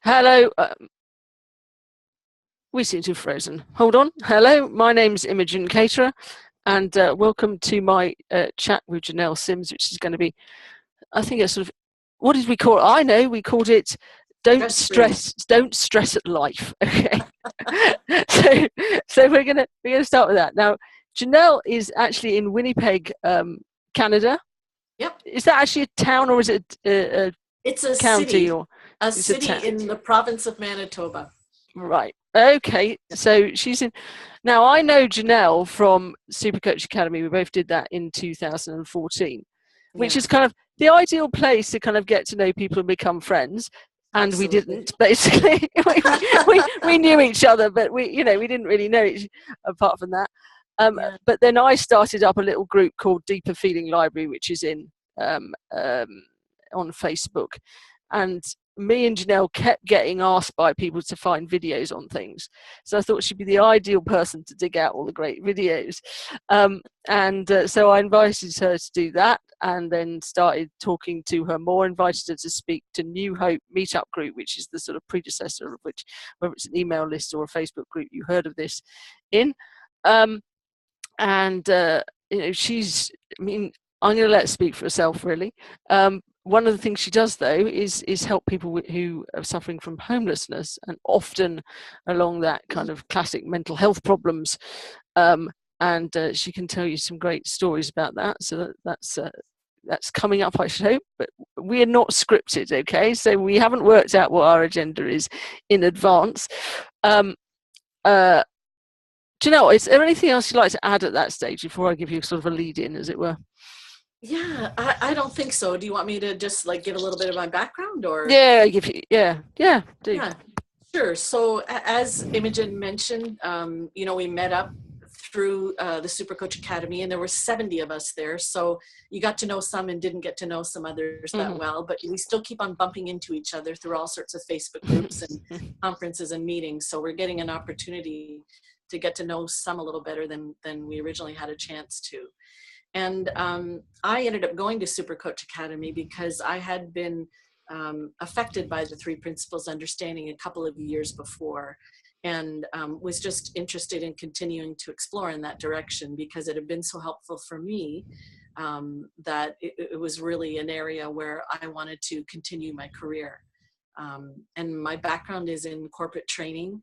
Hello. We seem to have frozen. Hold on. Hello, my name's Imogen Caterer, and welcome to my chat with Jonelle Sims, which is going to be, I think, a sort of, what did we call it? I know we called it Don't stress at life. Okay. so we're gonna start with that. Now, Jonelle is actually in Winnipeg, Canada. Yep. Is that actually a town, or is it a It's a county, city, or a it's a city town? in the province of Manitoba. Right. Okay. So she's in. Now I know Jonelle from Super Coach Academy. We both did that in 2014, which Yeah, is kind of the ideal place to kind of get to know people and become friends. And we absolutely. didn't, basically. we knew each other, but we didn't really know each apart from that. Yeah. But then I started up a little group called Deeper Feeling Library, which is on Facebook, and me and Jonelle kept getting asked by people to find videos on things. So I thought she'd be the ideal person to dig out all the great videos. So I invited her to do that, and then started talking to her more, invited her to speak to New Hope Meetup Group, which is the sort of predecessor of which, whether it's an email list or a Facebook group, you heard of this in. She's, I mean, I'm going to let her speak for herself, really. One of the things she does, though, is help people who are suffering from homelessness, and often along that kind of classic mental health problems. She can tell you some great stories about that. So that's coming up, I should hope. But we are not scripted, okay? So we haven't worked out what our agenda is in advance. Jonelle, is there anything else you'd like to add at that stage before I give you sort of a lead in, as it were? Yeah, I don't think so. Do you want me to just like give a little bit of my background or? Yeah, do. Yeah, sure. So as Imogen mentioned, we met up through the Super Coach Academy, and there were 70 of us there. So you got to know some and didn't get to know some others that well, but we still keep on bumping into each other through all sorts of Facebook groups and conferences and meetings. So we're getting an opportunity to get to know some a little better than we originally had a chance to. And I ended up going to Super Coach Academy because I had been affected by the three principles understanding a couple of years before, and was just interested in continuing to explore in that direction because it had been so helpful for me that it was really an area where I wanted to continue my career. And my background is in corporate training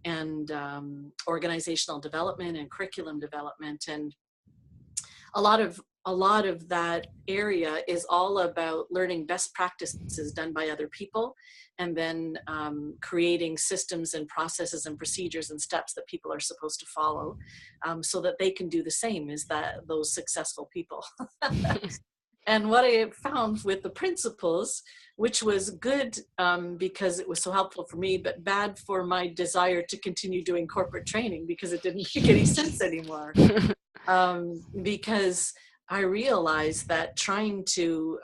and organizational development and curriculum development, and a lot of that area is all about learning best practices done by other people, and then creating systems and processes and procedures and steps that people are supposed to follow, so that they can do the same as those successful people. And what I found with the principles, which was good because it was so helpful for me, but bad for my desire to continue doing corporate training because it didn't make any sense anymore. Because I realized that trying to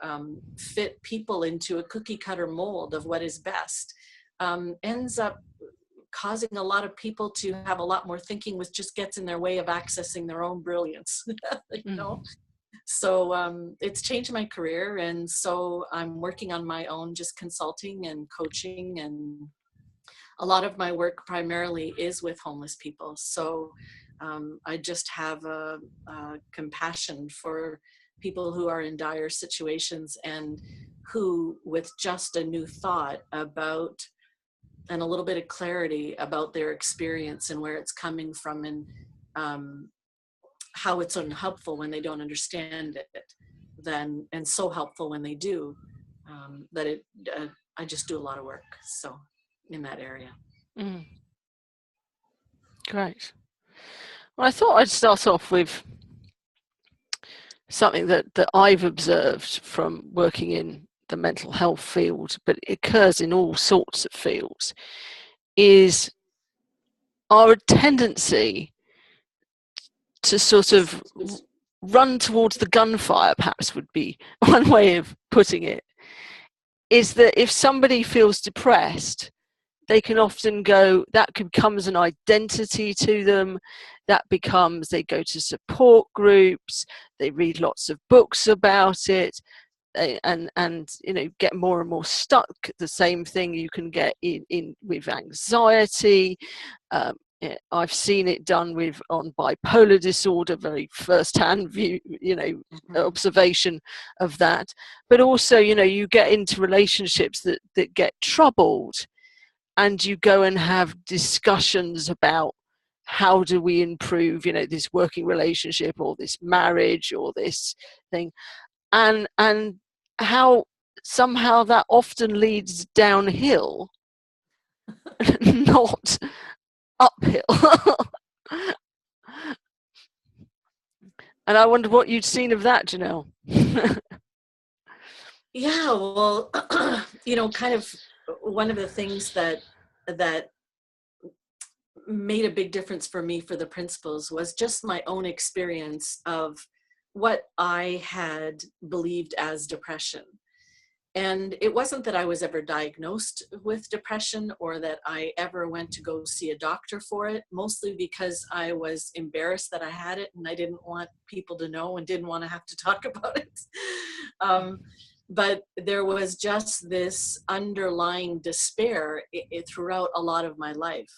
fit people into a cookie cutter mold of what is best ends up causing a lot of people to have a lot more thinking, which just gets in their way of accessing their own brilliance. So it's changed my career, and so I'm working on my own, just consulting and coaching, and a lot of my work primarily is with homeless people. So I just have a compassion for people who are in dire situations and who, with just a new thought about and a little bit of clarity about their experience and where it's coming from, and how it's unhelpful when they don't understand it, then and so helpful when they do, I just do a lot of work so in that area. Great. Well, I thought I'd start off with something that I've observed from working in the mental health field, but it occurs in all sorts of fields, is our tendency to sort of run towards the gunfire, perhaps would be one way of putting it, is that if somebody feels depressed, they can often go, that becomes an identity to them, that becomes, they go to support groups, they read lots of books about it, and get more and more stuck. The same thing you can get in with anxiety. I've seen it done on bipolar disorder, very first-hand view, observation of that. But also, you get into relationships that get troubled, and you go and have discussions about how do we improve, this working relationship or this marriage or this thing, and how somehow that often leads downhill, not uphill. And I wonder what you'd seen of that, Jonelle. Yeah, well, kind of one of the things that made a big difference for me for the principles was just my own experience of what I had believed as depression. And it wasn't that I was ever diagnosed with depression or that I ever went to go see a doctor for it, mostly because I was embarrassed that I had it and I didn't want people to know and didn't want to have to talk about it. But there was just this underlying despair throughout a lot of my life.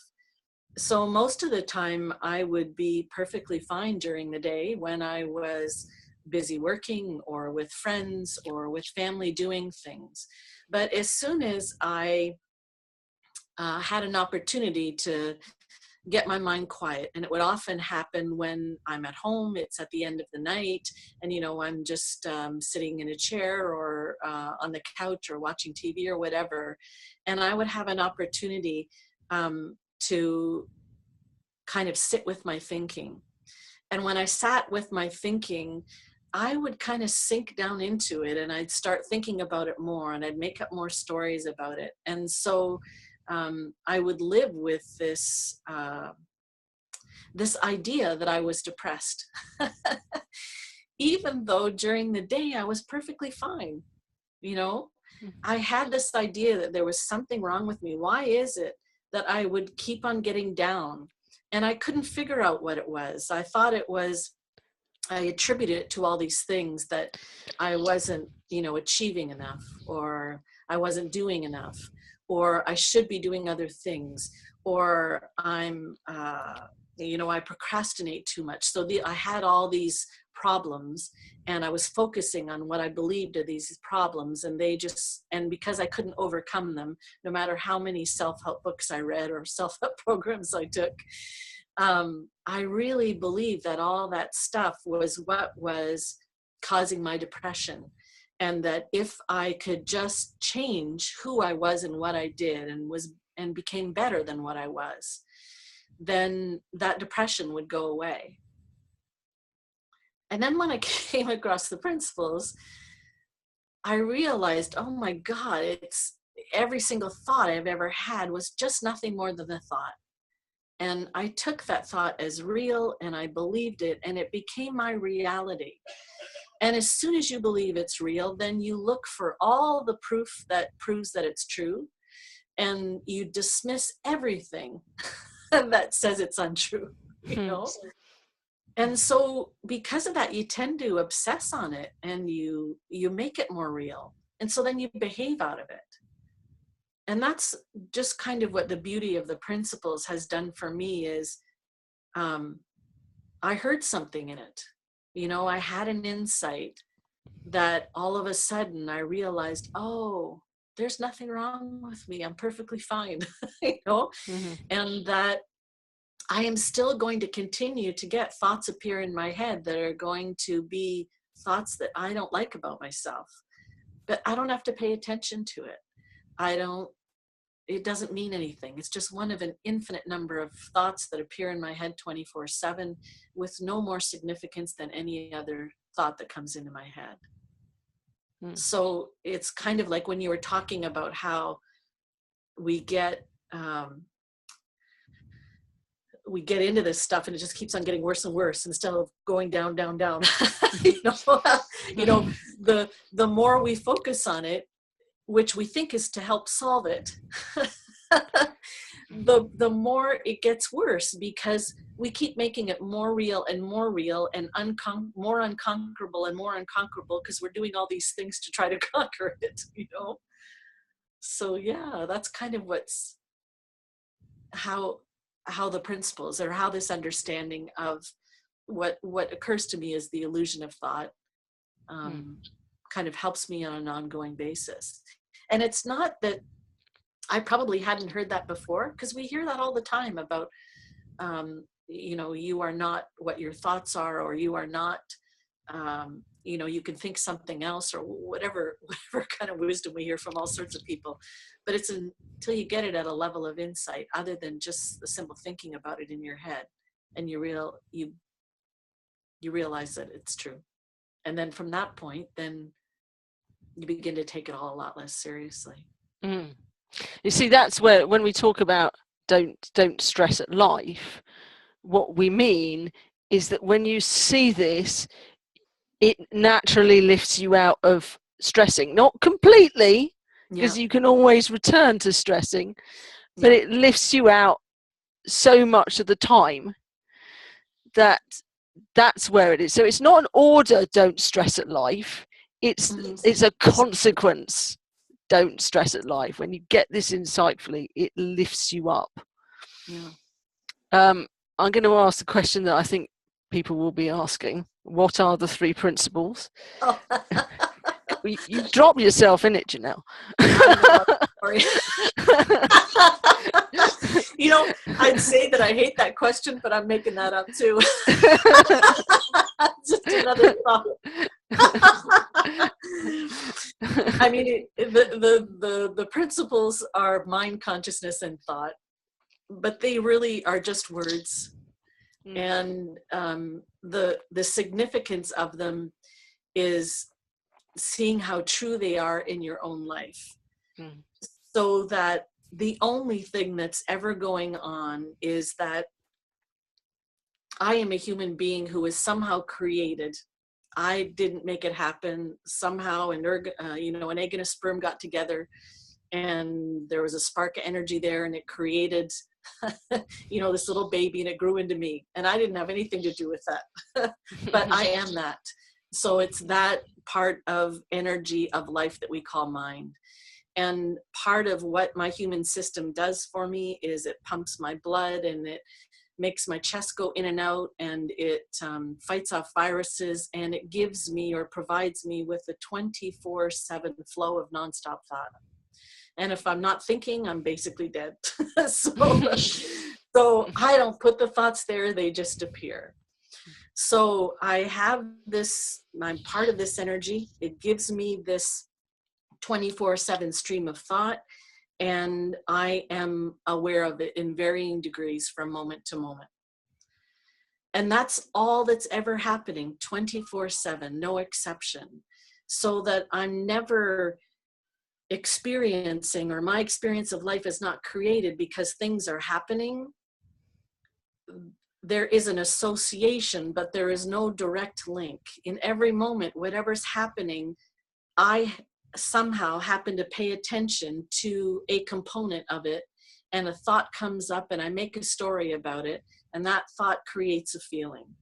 So most of the time I would be perfectly fine during the day when I was busy working or with friends or with family doing things. But as soon as I had an opportunity to get my mind quiet, and it would often happen when I'm at home, it's at the end of the night, and I'm just sitting in a chair or on the couch or watching TV or whatever, and I would have an opportunity to kind of sit with my thinking. And when I sat with my thinking, I would kind of sink down into it, and I'd start thinking about it more, and I'd make up more stories about it. And so I would live with this this idea that I was depressed, even though during the day I was perfectly fine. I had this idea that there was something wrong with me. Why is it that I would keep on getting down? And I couldn't figure out what it was. I thought I attributed it to all these things that I wasn't, achieving enough, or I wasn't doing enough, or I should be doing other things, or I procrastinate too much. So I had all these problems, and I was focusing on what I believed are these problems, and because I couldn't overcome them, no matter how many self-help books I read or self-help programs I took, I really believe that all that stuff was what was causing my depression. And that if I could just change who I was and what I did and became better than what I was, then that depression would go away. And then when I came across the principles, I realized, oh my God, it's every single thought I've ever had was just nothing more than a thought. And I took that thought as real, and I believed it, and it became my reality. And as soon as you believe it's real, then you look for all the proof that proves that it's true, and you dismiss everything that says it's untrue, And so because of that, you tend to obsess on it, and you make it more real. And so then you behave out of it. And that's just kind of what the beauty of the principles has done for me is I heard something in it. I had an insight that all of a sudden I realized, oh, there's nothing wrong with me. I'm perfectly fine, Mm-hmm. And that I am still going to continue to get thoughts appear in my head that are going to be thoughts that I don't like about myself. But I don't have to pay attention to it. It doesn't mean anything. It's just one of an infinite number of thoughts that appear in my head 24/7 with no more significance than any other thought that comes into my head. So it's kind of like when you were talking about how we get into this stuff and it just keeps on getting worse and worse instead of going down, down, down. The more we focus on it, which we think is to help solve it, the more it gets worse, because we keep making it more real and more real and more unconquerable and more unconquerable because we're doing all these things to try to conquer it, you know? So yeah, that's kind of how the principles, or how this understanding of what occurs to me as the illusion of thought kind of helps me on an ongoing basis. And it's not that I probably hadn't heard that before, because we hear that all the time about, you know, you are not what your thoughts are, or you are not, you know, you can think something else, or whatever kind of wisdom we hear from all sorts of people. But it's until you get it at a level of insight, other than just the simple thinking about it in your head, and you realize that it's true. And then from that point, then you begin to take it all a lot less seriously. You see, that's where, when we talk about don't stress at life, what we mean is that when you see this, it naturally lifts you out of stressing. Not completely, because you can always return to stressing, but it lifts you out so much of the time that that's where it is. So it's not an order, don't stress at life. It's a consequence, don't stress at life. When you get this insightfully, it lifts you up. I'm going to ask the question that I think people will be asking. What are the 3 principles? Oh. You drop yourself in it, Jonelle. Sorry. You know, I'd say that I hate that question, but I'm making that up too. Just another thought. I mean, the principles are mind, consciousness, and thought, but they really are just words. And the significance of them is seeing how true they are in your own life. So that the only thing that's ever going on is that I am a human being who is somehow created. I didn't make it happen. Somehow you know, an egg and a sperm got together, and there was a spark of energy there, and it created you know, this little baby, and it grew into me, and I didn't have anything to do with that. But I am that. So it's that part of energy of life that we call mind. And part of what my human system does for me is it pumps my blood, and it makes my chest go in and out, and it fights off viruses, and it gives me, or provides me, with a 24/7 flow of nonstop thought. And if I'm not thinking, I'm basically dead. So I don't put the thoughts there, they just appear. So I have this, I'm part of this energy. It gives me this 24/7 stream of thought, and I am aware of it in varying degrees from moment to moment. And that's all that's ever happening, 24/7, no exception. So that I'm never experiencing, or my experience of life is not created because things are happening. There is an association, but there is no direct link. In every moment, whatever's happening, I somehow happen to pay attention to a component of it, and a thought comes up, and I make a story about it, and that thought creates a feeling.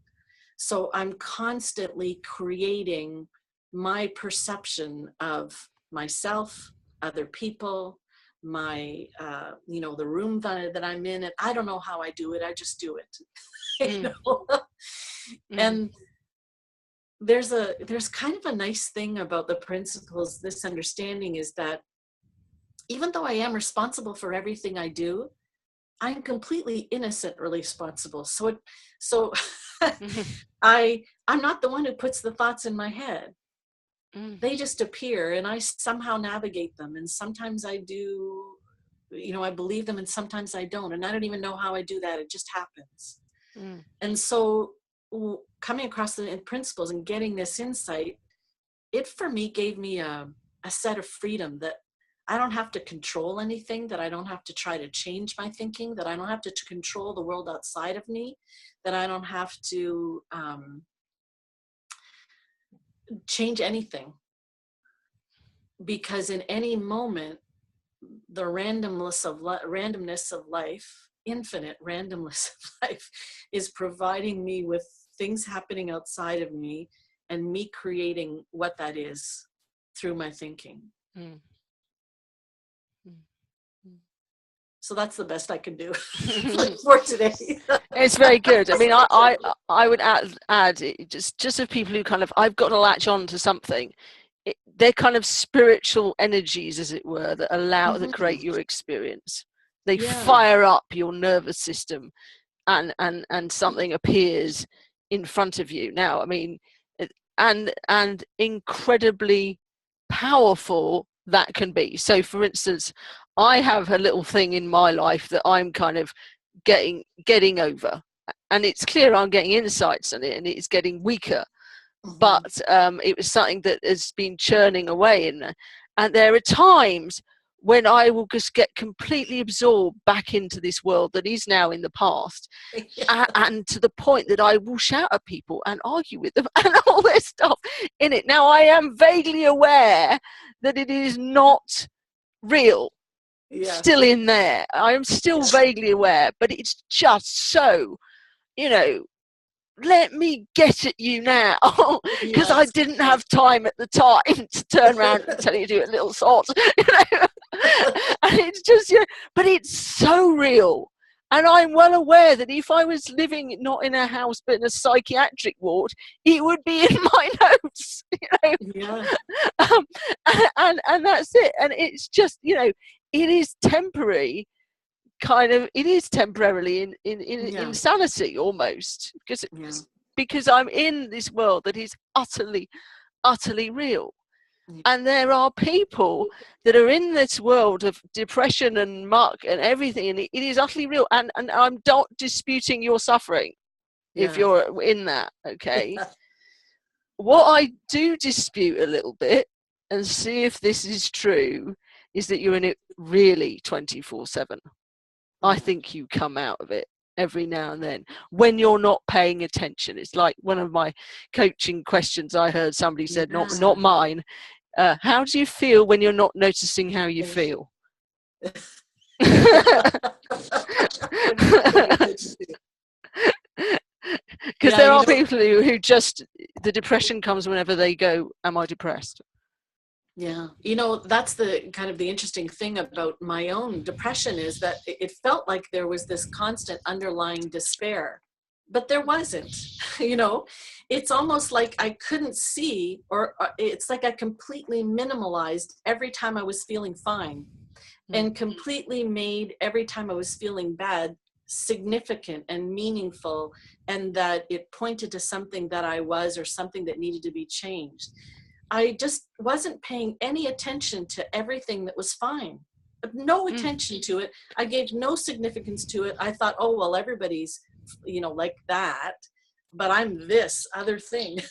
So I'm constantly creating my perception of myself, other people, my, you know, the room that I'm in. And I don't know how I do it. I just do it. You know? And there's kind of a nice thing about the principles. This understanding is that even though I am responsible for everything I do, I'm completely innocent, responsible. So I'm not the one who puts the thoughts in my head. They just appear, and I somehow navigate them. And sometimes I do, you know, I believe them, and sometimes I don't. And I don't even know how I do that. It just happens. And so coming across the principles and getting this insight, it for me gave me a set of freedom, that I don't have to control anything, that I don't have to try to change my thinking, that I don't have to control the world outside of me, that I don't have to change anything. Because in any moment, the randomness of life infinite randomness of life is providing me with things happening outside of me and me creating what that is through my thinking. Mm. Mm. So that's the best I can do for today. It's very good. I mean, I would add just of people who kind of, I've got to latch on to something. They're kind of spiritual energies, as it were, that allow that create your experience. They fire up your nervous system, and something appears in front of you. Now, I mean, and incredibly powerful that can be. So, for instance, I have a little thing in my life that I'm kind of getting over, and it's clear I'm getting insights on it, and it's getting weaker. But it was something that has been churning away in there. And there are times when I will just get completely absorbed back into this world that is now in the past, and to the point that I will shout at people and argue with them and all this stuff in it. Now, I am vaguely aware that it is not real, still in there. I am still vaguely aware, but it's just so, let me get at you now, because I didn't have time at the time to turn around and tell you to do a little sort, and it's just, but it's so real. And I'm well aware that if I was living not in a house but in a psychiatric ward, it would be in my notes, and that's it. And it's just, it is temporary. It is temporarily in insanity almost, because I'm in this world that is utterly real. And there are people that are in this world of depression and muck and everything, and it is utterly real. And I'm not disputing your suffering if you're in that, okay? What I do dispute a little bit, and see if this is true, is that you're in it really 24/7. I think you come out of it every now and then when you're not paying attention. It's like one of my coaching questions I heard somebody said, not mine. How do you feel when you're not noticing how you feel? Because there are people who just, the depression comes whenever they go, am I depressed? Yeah. That's the kind of the interesting thing about my own depression, is that it felt like there was this constant underlying despair, but there wasn't. It's almost like I couldn't see, or it's like I completely minimalized every time I was feeling fine, and completely made every time I was feeling bad significant and meaningful, and that it pointed to something that I was, or something that needed to be changed. I just wasn't paying any attention to everything that was fine. No attention to it. I gave no significance to it. I thought, oh, well, everybody's, like that, but I'm this other thing,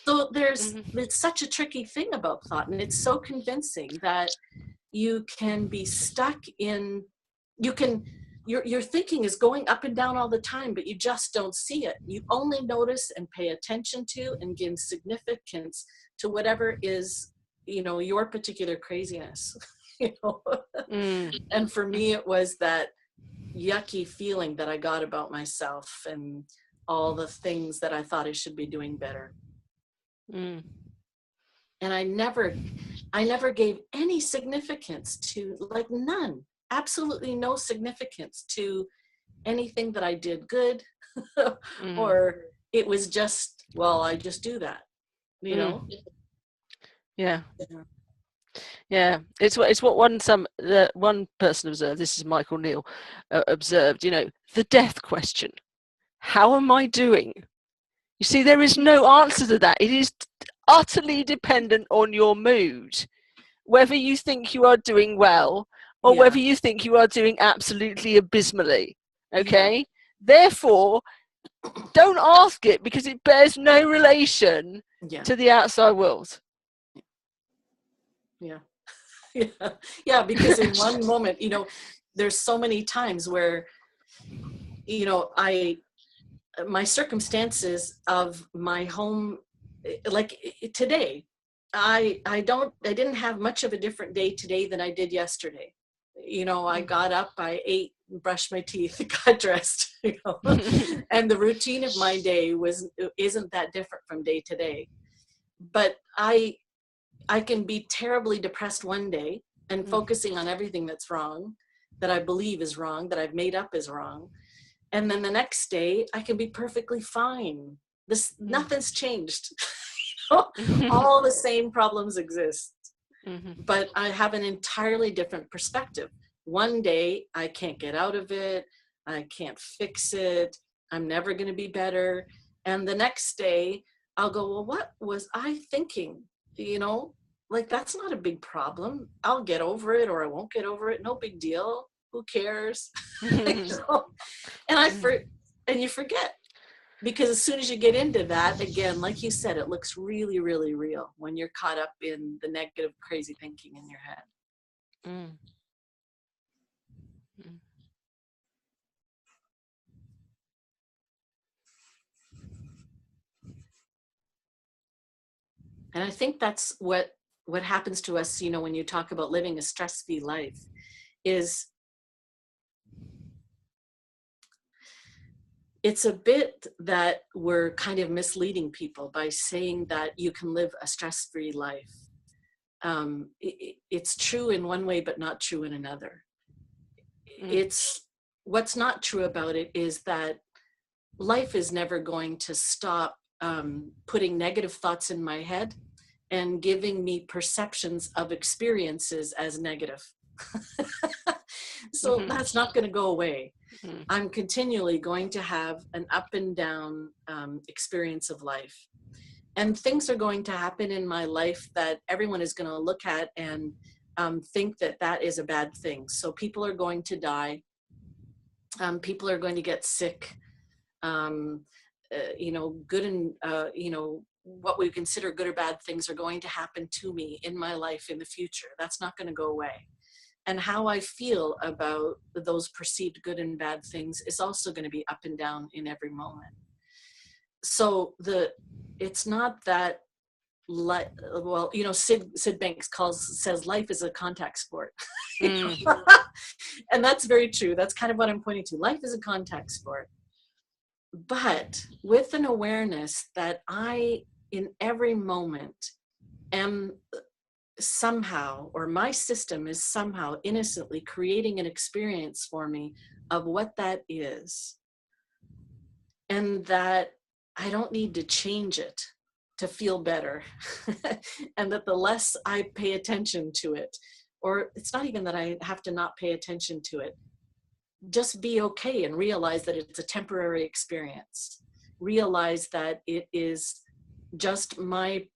So it's such a tricky thing about thought, and it's so convincing that you can be stuck in, your thinking is going up and down all the time, but you just don't see it. You only notice and pay attention to and give significance to whatever is, your particular craziness. And for me, it was that yucky feeling that I got about myself and all the things that I thought I should be doing better. And I never gave any significance to, like, none. Absolutely no significance to anything that I did good, or it was just, well, I just do that, Yeah. It's what one person observed. This is Michael Neal observed. The death question: how am I doing? You see, there is no answer to that. It is utterly dependent on your mood, whether you think you are doing well, or whether you think you are doing absolutely abysmally, okay? Therefore, don't ask it, because it bears no relation to the outside world. Because in one moment, there's so many times where, my circumstances of my home, like today, I didn't have much of a different day today than I did yesterday. I got up, I ate brushed my teeth, got dressed, and the routine of my day isn't that different from day to day. But I can be terribly depressed one day and focusing on everything that's wrong, that I believe is wrong, that I've made up is wrong. And then the next day I can be perfectly fine. Nothing's changed. All the same problems exist, but I have an entirely different perspective. One day I can't get out of it. I can't fix it. I'm never going to be better. And the next day I'll go, well, what was I thinking? Like, that's not a big problem. I'll get over it, or I won't get over it. No big deal. Who cares? And you forget, because as soon as you get into that, again, like you said, it looks really, really real when you're caught up in the negative, crazy thinking in your head. And I think that's what happens to us, when you talk about living a stress-free life, is it's a bit that we're kind of misleading people by saying that you can live a stress-free life. It's true in one way, but not true in another. What's not true about it is that life is never going to stop putting negative thoughts in my head and giving me perceptions of experiences as negative. So that's not going to go away. I'm continually going to have an up and down experience of life. And things are going to happen in my life that everyone is going to look at and think that that is a bad thing. So people are going to die. People are going to get sick. Good and, what we consider good or bad things are going to happen to me in my life in the future. That's not going to go away. And how I feel about those perceived good and bad things is also going to be up and down in every moment. So it's not that, Sid Banks says life is a contact sport. And that's very true. That's kind of what I'm pointing to. Life is a contact sport. But with an awareness that I, in every moment, am somehow, or my system is somehow innocently creating an experience for me of what that is, and that I don't need to change it to feel better. And that the less I pay attention to it, or it's not even that I have to not pay attention to it, just be okay and realize that it's a temporary experience. Realize that it is just my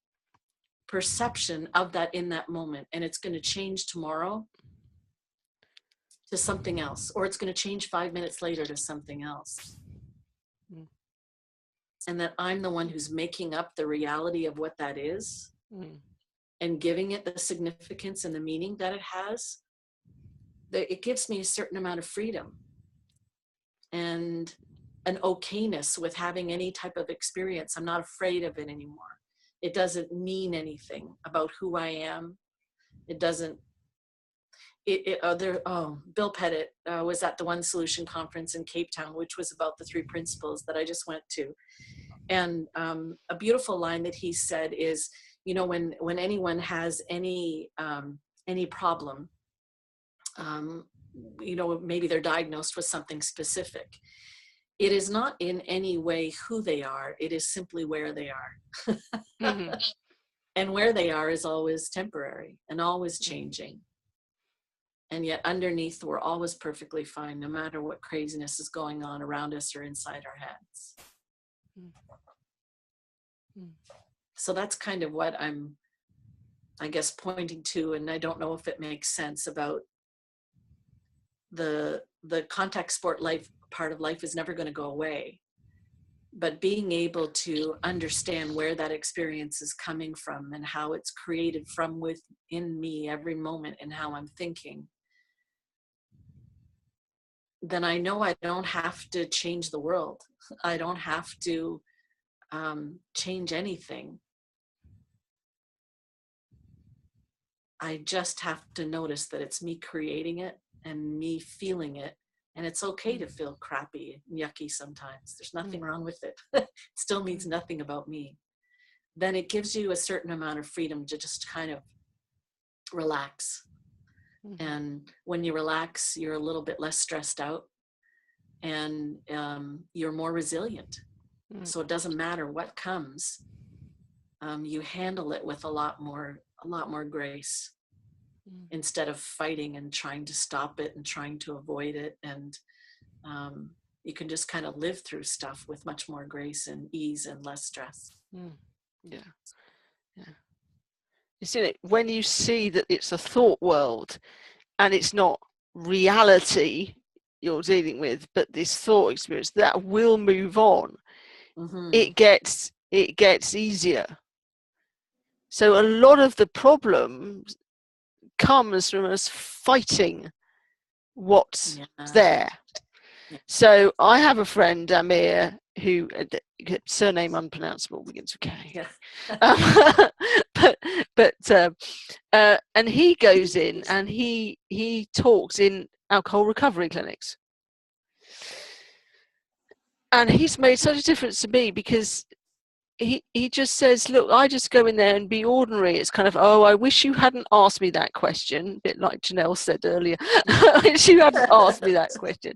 perception of that in that moment, and it's going to change tomorrow to something else, or it's going to change 5 minutes later to something else. And that I'm the one who's making up the reality of what that is and giving it the significance and the meaning that it has. It gives me a certain amount of freedom and an okayness with having any type of experience. I'm not afraid of it anymore. It doesn't mean anything about who I am. It doesn't. Bill Pettit was at the One Solution conference in Cape Town, which was about the 3 principles that I just went to. And a beautiful line that he said is, when anyone has any problem, maybe they're diagnosed with something specific, it is not in any way who they are, it is simply where they are. And where they are is always temporary and always changing. And yet underneath, we're always perfectly fine, no matter what craziness is going on around us or inside our heads. So that's kind of what I'm, I guess, pointing to, and I don't know if it makes sense about the contact sport life. Part of life is never going to go away, but being able to understand where that experience is coming from and how it's created from within me every moment and how I'm thinking, then I know I don't have to change the world. I don't have to change anything. I just have to notice that it's me creating it and me feeling it And it's okay to feel crappy and yucky sometimes. There's nothing wrong with it. It still means nothing about me. Then it gives you a certain amount of freedom to just kind of relax. And when you relax, you're a little bit less stressed out, and you're more resilient. So it doesn't matter what comes. You handle it with a lot more grace, instead of fighting and trying to stop it and trying to avoid it. And you can just kind of live through stuff with much more grace and ease and less stress. Yeah. You see it when you see that it's a thought world and it's not reality you're dealing with, but this thought experience that will move on. It gets easier. So a lot of the problem comes from us fighting what's there. So I have a friend, Amir, who surname unpronounceable, begins with K. And he goes in and he talks in alcohol recovery clinics, and he's made such a difference to me because he just says, look, I just go in there and be ordinary. It's kind of, oh, I wish you hadn't asked me that question, a bit like Jonelle said earlier. I wish you hadn't asked me that question.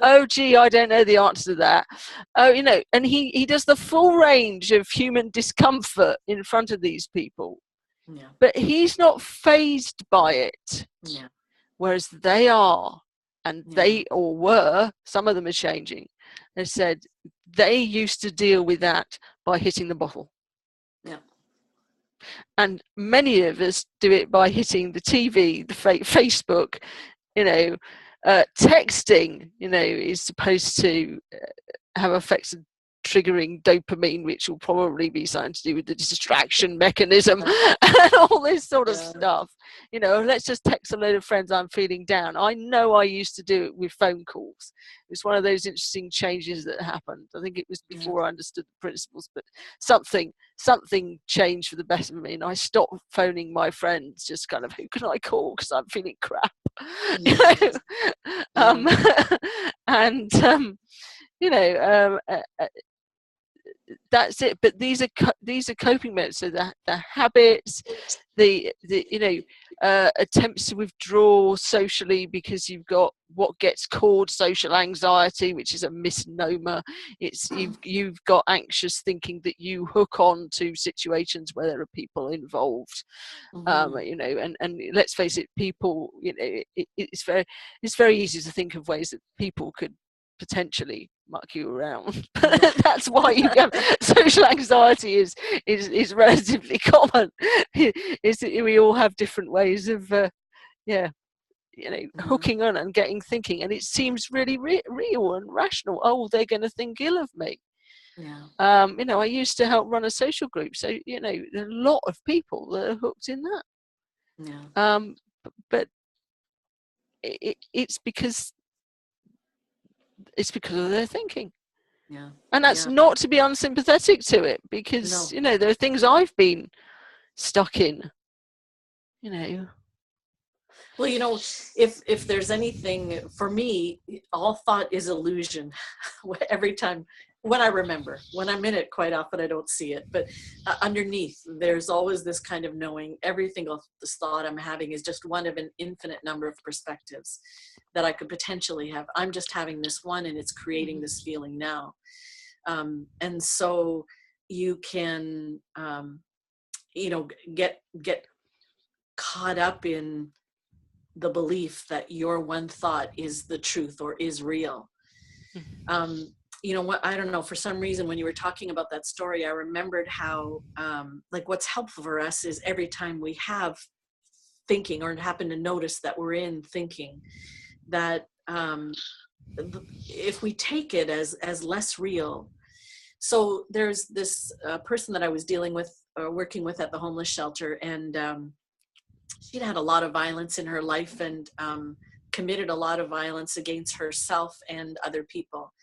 Oh, gee, I don't know the answer to that. Oh, you know, and he does the full range of human discomfort in front of these people. But he's not fazed by it. Whereas they are, and they or were, some of them are changing. They said they used to deal with that by hitting the bottle. And many of us do it by hitting the TV, the Facebook, you know, texting, you know, is supposed to have effects of triggering dopamine, which will probably be something to do with the distraction mechanism and all this sort of stuff. You know, let's just text a load of friends, I'm feeling down. I know I used to do it with phone calls. It's one of those interesting changes that happened. I think it was before I understood the principles, but something changed for the better for me, and I stopped phoning my friends, just kind of, who can I call because I'm feeling crap. And you know, that's it. But these are coping methods. So the habits, the you know, attempts to withdraw socially because you've got what gets called social anxiety, which is a misnomer. It's you've got anxious thinking that you hook on to situations where there are people involved. You know, and let's face it, people, you know, it's very easy to think of ways that people could potentially muck you around. That's why you get social anxiety is relatively common. Is that we all have different ways of you know, hooking on and getting thinking, and it seems really real and rational. Oh, they're going to think ill of me. You know, I used to help run a social group, so you know, there are a lot of people that are hooked in that. But it's because of their thinking. And that's not to be unsympathetic to it, because you know, there are things I've been stuck in, you know. Well, you know, if there's anything, for me, all thought is illusion. Every time, when I remember, when I'm in it, quite often I don't see it, but underneath there's always this kind of knowing everything of this thought I'm having is just one of an infinite number of perspectives that I could potentially have. I'm just having this one, and it's creating this feeling now. And so you can, you know, get caught up in the belief that your one thought is the truth or is real. You know what, I don't know, for some reason when you were talking about that story, I remembered how like what's helpful for us is every time we have thinking or happen to notice that we're in thinking, that if we take it as less real. So there's this person that I was dealing with, working with at the homeless shelter, and she'd had a lot of violence in her life, and committed a lot of violence against herself and other people.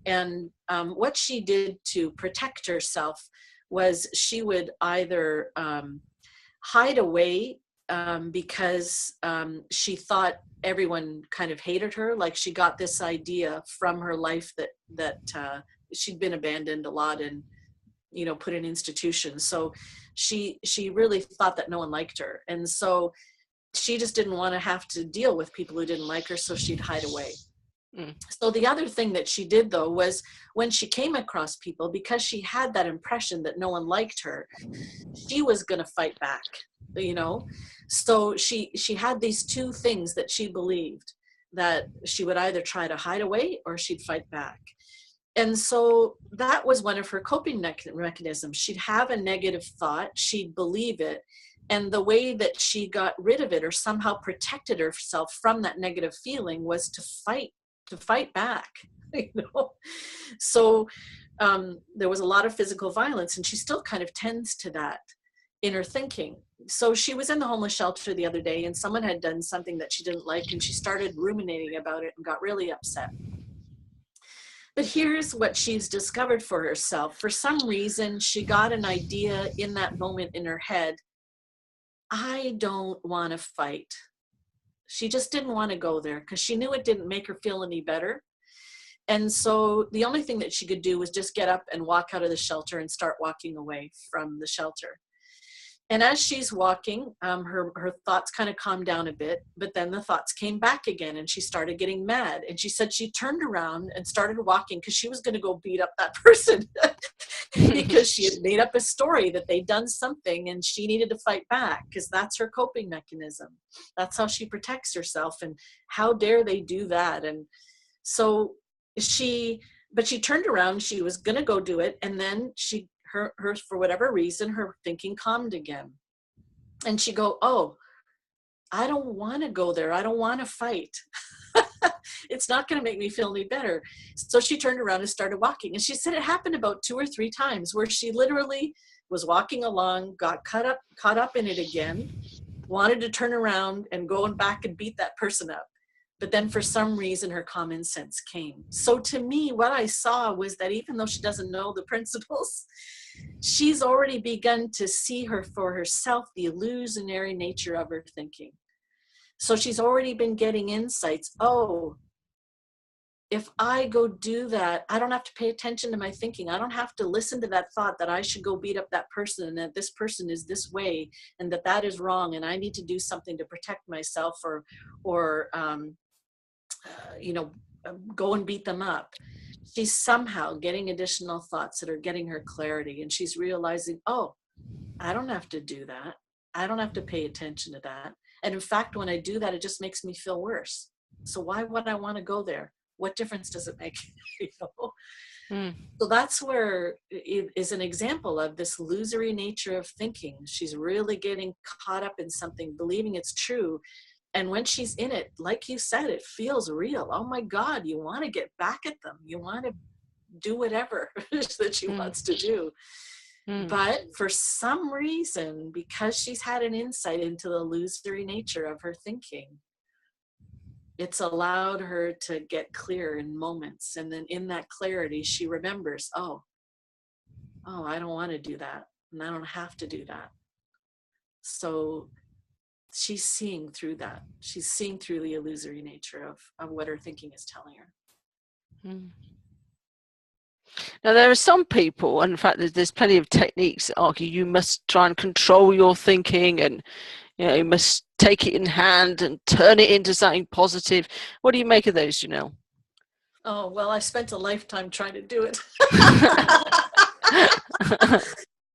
And what she did to protect herself was she would either hide away because she thought everyone kind of hated her. Like she got this idea from her life that she'd been abandoned a lot and, you know, put in institutions. So she really thought that no one liked her. And so she just didn't want to have to deal with people who didn't like her. So she'd hide away. So the other thing that she did, though, was when she came across people, because she had that impression that no one liked her, she was going to fight back, you know. So she had these two things that she believed, that she would either try to hide away or she'd fight back. And so that was one of her coping mechanisms. She'd have a negative thought, she'd believe it, and the way that she got rid of it or somehow protected herself from that negative feeling was to fight back, you know. So there was a lot of physical violence, and she still kind of tends to that in her thinking. So she was in the homeless shelter the other day, and someone had done something that she didn't like, and she started ruminating about it and got really upset. But here's what she's discovered for herself. For some reason, she got an idea in that moment in her head: I don't want to fight. She just didn't want to go there because she knew it didn't make her feel any better. And so the only thing that she could do was just get up and walk out of the shelter and start walking away from the shelter. And as she's walking, her thoughts kind of calmed down a bit, but then the thoughts came back again and she started getting mad. And she said she turned around and started walking because she was going to go beat up that person because she had made up a story that they'd done something and she needed to fight back, because that's her coping mechanism. That's how she protects herself. And how dare they do that? And so she turned around, she was going to go do it. And then her for whatever reason, her thinking calmed again. And she go, oh, I don't want to go there. I don't want to fight. It's not going to make me feel any better. So she turned around and started walking. And she said it happened about 2 or 3 times where she literally was walking along, got caught up in it again, wanted to turn around and go back and beat that person up. But then for some reason, her common sense came. So to me, what I saw was that even though she doesn't know the principles, she's already begun to see her for herself, the illusionary nature of her thinking. So she's already been getting insights. Oh, if I go do that, I don't have to pay attention to my thinking. I don't have to listen to that thought that I should go beat up that person and that this person is this way and that is wrong and I need to do something to protect myself or go and beat them up. She's somehow getting additional thoughts that are getting her clarity, and she's realizing, oh, I don't have to do that. I don't have to pay attention to that. And in fact, when I do that, it just makes me feel worse. So why would I want to go there? What difference does it make? You know? So that's where it is an example of this illusory nature of thinking. She's really getting caught up in something, believing it's true. And when she's in it, like you said, it feels real. Oh my God, you want to get back at them. You want to do whatever that she wants to do. But for some reason, because she's had an insight into the illusory nature of her thinking, it's allowed her to get clear in moments. And then in that clarity, she remembers, oh, I don't want to do that. And I don't have to do that. So she's seeing through that. She's seeing through the illusory nature of what her thinking is telling her. Now, there are some people, and in fact, there's plenty of techniques that argue you must try and control your thinking and you must take it in hand and turn it into something positive. What do you make of those, Jonelle? Oh, well, I spent a lifetime trying to do it.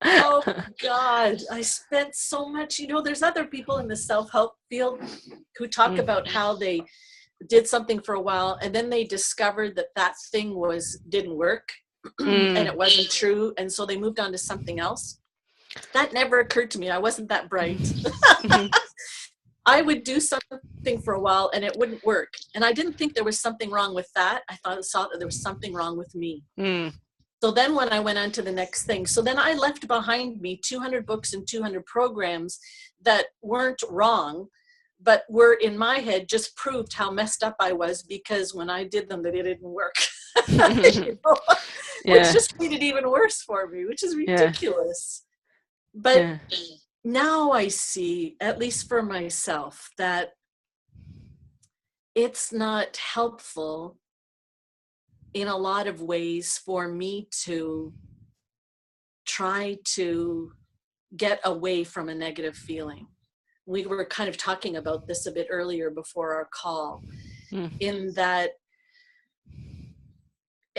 Oh God, I spent so much, there's other people in the self-help field who talk about how they did something for a while and then they discovered that thing didn't work and it wasn't true. And so they moved on to something else. That never occurred to me. I wasn't that bright. I would do something for a while and it wouldn't work. And I didn't think there was something wrong with that. I saw that there was something wrong with me. So then when I went on to the next thing, so then I left behind me 200 books and 200 programs that weren't wrong, but were in my head just proved how messed up I was because when I did them, they didn't work. Which just made it even worse for me, which is ridiculous. But now I see, at least for myself, that it's not helpful in a lot of ways for me to try to get away from a negative feeling. We were kind of talking about this a bit earlier before our call, in that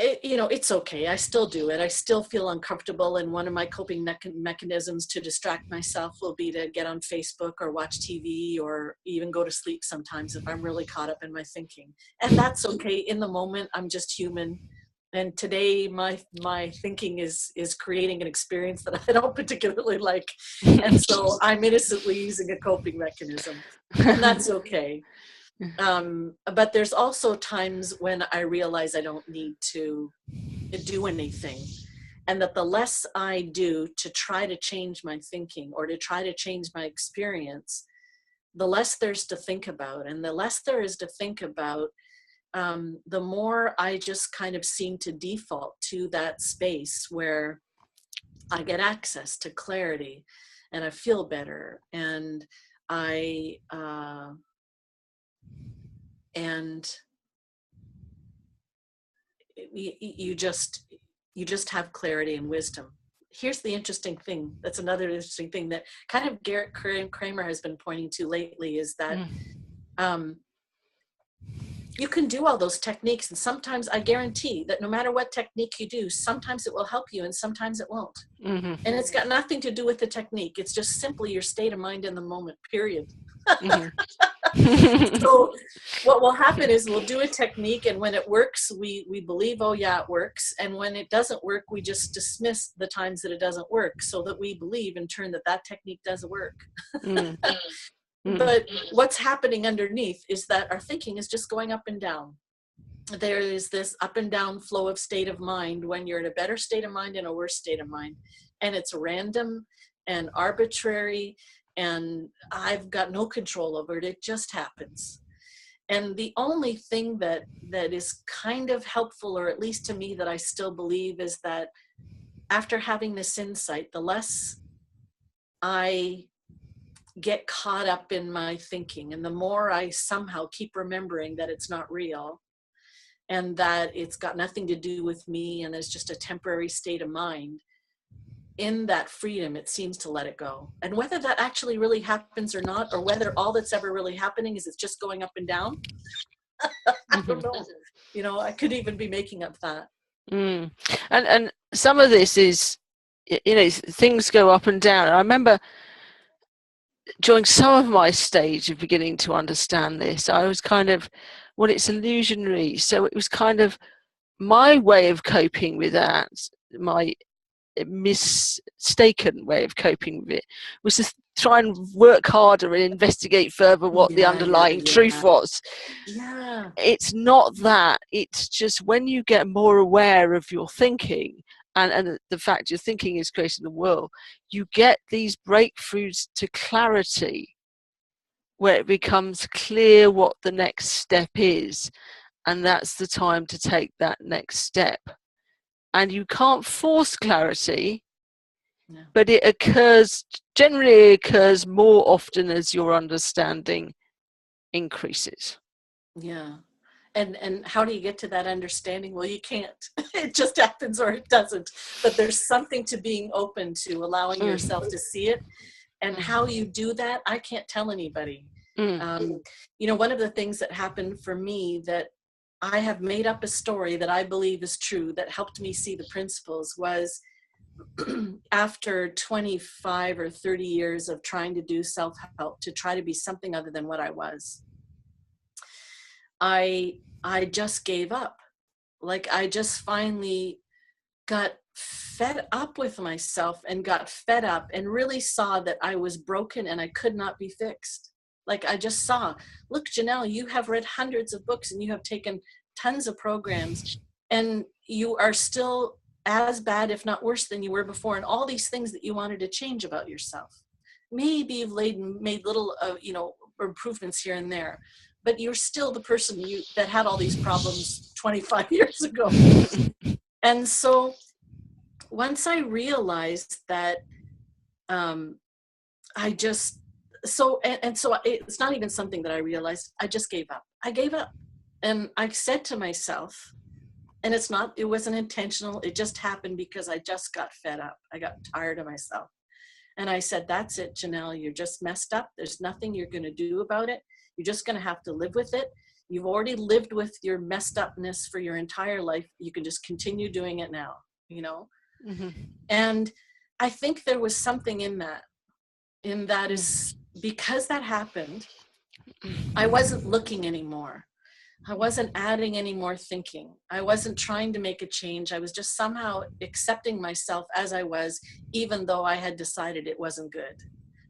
it's okay. I still do it. I still feel uncomfortable. And one of my coping mechanisms to distract myself will be to get on Facebook or watch TV or even go to sleep sometimes if I'm really caught up in my thinking. And that's okay. In the moment, I'm just human. And today my thinking is creating an experience that I don't particularly like. And so I'm innocently using a coping mechanism. And that's okay. But there's also times when I realize I don't need to do anything, and that the less I do to try to change my thinking or to try to change my experience, the less there's to think about. And the less there is to think about, the more I just kind of seem to default to that space where I get access to clarity and I feel better, and and you just have clarity and wisdom. Here's the interesting thing. That's another interesting thing that kind of Garrett Kramer has been pointing to lately, is that you can do all those techniques, and sometimes I guarantee that no matter what technique you do, sometimes it will help you and sometimes it won't. And it's got nothing to do with the technique. It's just simply your state of mind in the moment, period. So what will happen is we'll do a technique, and when it works, we believe, oh yeah, it works. And when it doesn't work, we just dismiss the times that it doesn't work, so that we believe in turn that technique doesn't work. But what's happening underneath is that our thinking is just going up and down. There is this up and down flow of state of mind when you're in a better state of mind and a worse state of mind. And it's random and arbitrary, and I've got no control over it. It just happens. And the only thing that is kind of helpful, or at least to me, that I still believe, is that after having this insight, the less I get caught up in my thinking, and the more I somehow keep remembering that it's not real, and that it's got nothing to do with me, and it's just a temporary state of mind, in that freedom, it seems to let it go. And whether that actually really happens or not, or whether all that's ever really happening is it's just going up and down, I don't know. I could even be making up that. And some of this is, things go up and down. I remember during some of my stage of beginning to understand this, I was kind of, it's illusionary. So it was kind of my way of coping with that, my mistaken way of coping with it, was to try and work harder and investigate further what the underlying truth was. It's not that. It's just when you get more aware of your thinking, and the fact your thinking is creating the world, you get these breakthroughs to clarity where it becomes clear what the next step is, and that's the time to take that next step. And you can't force clarity, but it generally occurs more often as your understanding increases. Yeah. And how do you get to that understanding? Well, you can't. It just happens, or it doesn't. But there's something to being open to, allowing yourself to see it. And how you do that, I can't tell anybody. One of the things that happened for me, that I have made up a story that I believe is true, that helped me see the principles, was after 25 or 30 years of trying to do self-help, to try to be something other than what I was, I just gave up. Like, I just finally got fed up with myself, and got fed up and really saw that I was broken and I could not be fixed. Like, I just saw, look, Jonelle, you have read hundreds of books and you have taken tons of programs, and you are still as bad, if not worse, than you were before. And all these things that you wanted to change about yourself, maybe you've made little, improvements here and there, but you're still the person that had all these problems 25 years ago. And so once I realized that I just, so, and so it's not even something that I realized. I just gave up. I gave up. And I said to myself, and it wasn't intentional. It just happened because I just got fed up. I got tired of myself. And I said, that's it, Jonelle, you're just messed up. There's nothing you're going to do about it. You're just going to have to live with it. You've already lived with your messed upness for your entire life. You can just continue doing it now, you know? Mm-hmm. And I think there was something in that is because that happened, I wasn't looking anymore. I wasn't adding any more thinking. I wasn't trying to make a change. I was just somehow accepting myself as I was, even though I had decided it wasn't good.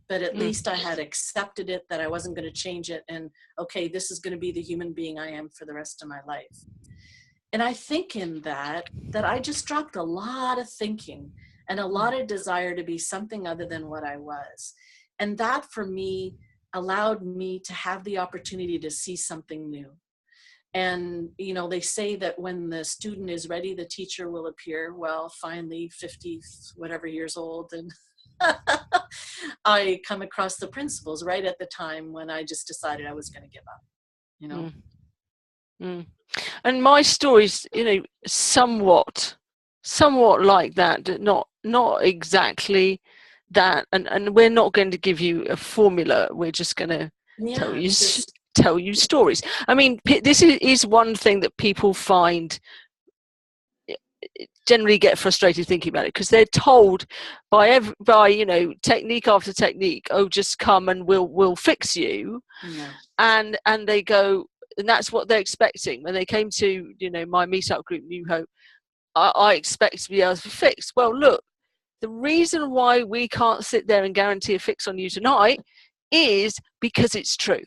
But at least I had accepted it, that I wasn't going to change it. And okay, this is going to be the human being I am for the rest of my life. And I think in that I just dropped a lot of thinking and a lot of desire to be something other than what I was. And that for me allowed me to have the opportunity to see something new. And, you know, they say that when the student is ready, the teacher will appear. Well, finally, 50, whatever years old, and I come across the principals right at the time when I just decided I was going to give up, you know. And my story's, you know, somewhat like that, not exactly that. And we're not going to give you a formula. We're just going to tell you stories. I mean, this is one thing that people find, generally get frustrated thinking about it, because they're told by you know, technique after technique, oh, just come and we'll fix you. And they go, and that's what they're expecting when they came to, you know, my meetup group, New Hope. I expect to be able to fix. Well, look, the reason why we can't sit there and guarantee a fix on you tonight is because it's true.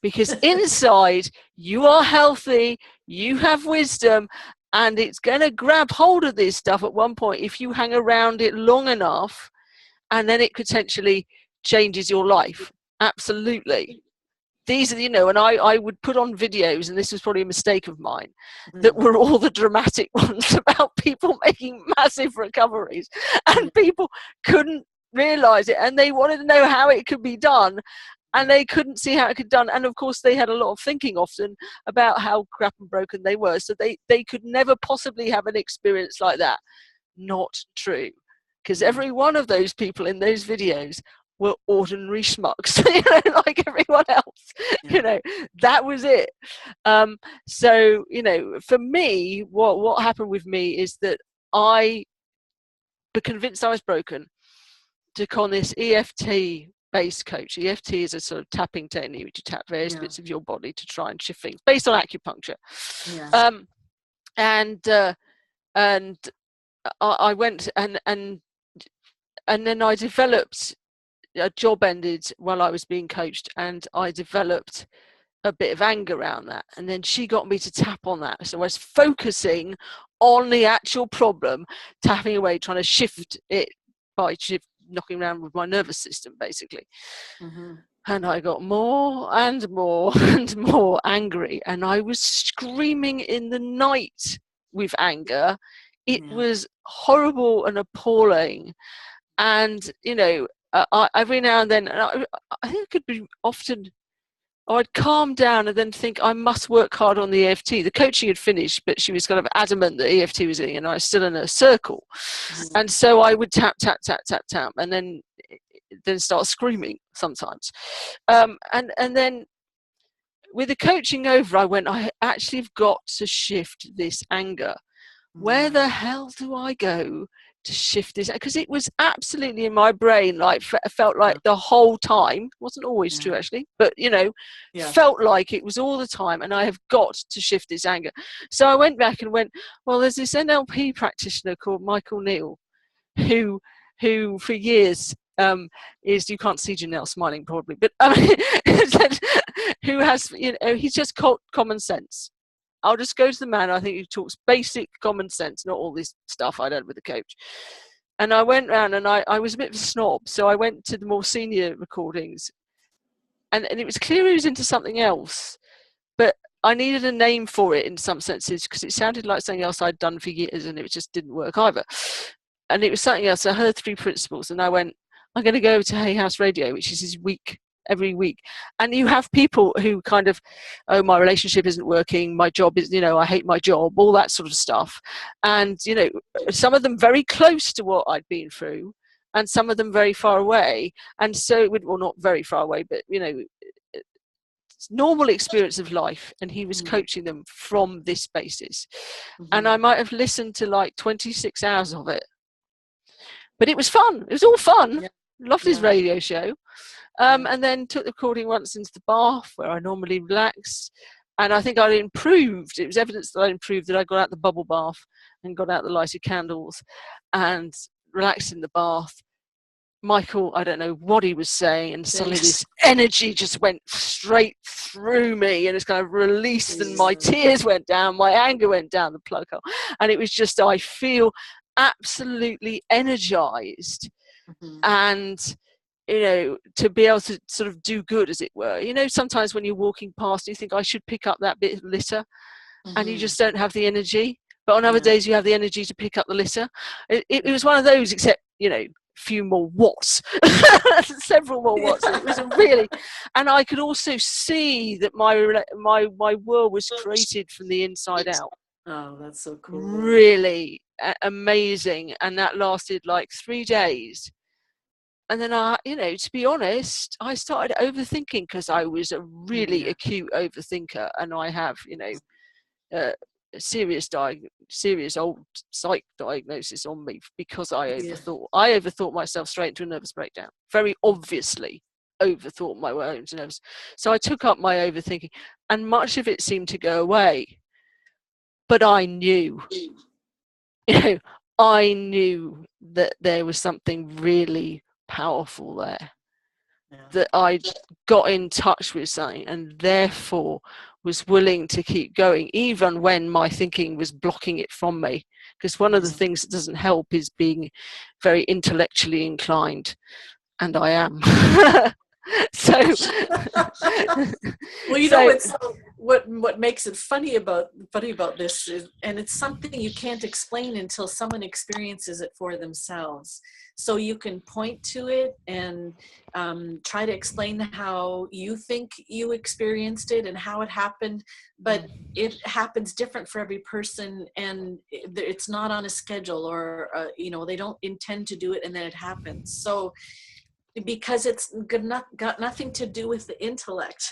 Because inside you are healthy, you have wisdom, and it's going to grab hold of this stuff at one point if you hang around it long enough, and then it potentially changes your life. Absolutely. These are, you know, and I would put on videos, and this was probably a mistake of mine, that were all the dramatic ones about people making massive recoveries, and people couldn't realize it, and they wanted to know how it could be done, and they couldn't see how it could be done. And of course they had a lot of thinking often about how crap and broken they were, so they could never possibly have an experience like that. Not true, because every one of those people in those videos were ordinary schmucks, you know, like everyone else. You know, that was it. So, you know, for me, what happened with me is that I, convinced I was broken, took on this EFT based coach. EFT is a sort of tapping technique which you tap various bits of your body to try and shift things, based on acupuncture. And I went and then I developed, a job ended while I was being coached, and I developed a bit of anger around that. And then she got me to tap on that. So I was focusing on the actual problem, tapping away, trying to shift it by knocking around with my nervous system, basically. And I got more and more and more angry, and I was screaming in the night with anger. It was horrible and appalling. And, you know, every now and then, and I think it could be often, I'd calm down and then think I must work hard on the EFT. The coaching had finished, but she was kind of adamant that EFT was in, and I was still in a circle. And so I would tap, tap, tap, tap, tap, and then start screaming sometimes. And then with the coaching over, I went, I actually have got to shift this anger. Where the hell do I go to shift this? Because it was absolutely in my brain, like felt like the whole time. It wasn't always true, actually, but, you know, felt like it was all the time, and I have got to shift this anger. So I went back and went, well, there's this NLP practitioner called Michael Neal, who for years is, you can't see Jonelle smiling probably, but who has, you know, he's just called common sense. I'll just go to the man. I think he talks basic common sense, not all this stuff I learned with the coach. And I went around, and I was a bit of a snob, so I went to the more senior recordings, and it was clear he was into something else, but I needed a name for it in some senses, because it sounded like something else I'd done for years, and it just didn't work either. And it was something else. I heard 3 principles, and I went, I'm going to go to Hay House Radio, which is his every week. And you have people who kind of, oh, my relationship isn't working, my job is, I hate my job, all that sort of stuff. And, some of them very close to what I'd been through, and some of them very far away. And so it would, well, not very far away, but, normal experience of life. And he was coaching them from this basis. And I might have listened to like 26 hours of it. But it was fun. It was all fun. Yeah. Loved his radio show. And then took the recording once into the bath where I normally relax. And I think I improved. It was evidence that I improved, that I got out the bubble bath and got out the lighted candles and relaxed in the bath. Michael, I don't know what he was saying, and suddenly this energy just went straight through me, and it's kind of released, and my tears went down, my anger went down the plug hole. And it was just, I feel absolutely energized. And to be able to sort of do good, as it were. Sometimes when you're walking past, you think, I should pick up that bit of litter, and you just don't have the energy. But on other days, you have the energy to pick up the litter. It was one of those, except, few more watts, several more watts. It was really, and I could also see that my world was created from the inside out. Oh, that's so cool. Really amazing. And that lasted like 3 days. And then to be honest, I started overthinking, because I was a really acute overthinker, and I have, serious old psych diagnosis on me, because I overthought myself straight into a nervous breakdown. Very obviously overthought my own nerves. So I took up my overthinking, and much of it seemed to go away. But I knew, I knew that there was something really powerful there, that I got in touch with something, and therefore was willing to keep going, even when my thinking was blocking it from me. Because one of the things that doesn't help is being very intellectually inclined, and I am. So well, what makes it funny about this is, and it's something you can't explain until someone experiences it for themselves. So you can point to it and try to explain how you think you experienced it and how it happened, but it happens different for every person, and it's not on a schedule, or they don't intend to do it, and then it happens. So because it's got nothing to do with the intellect.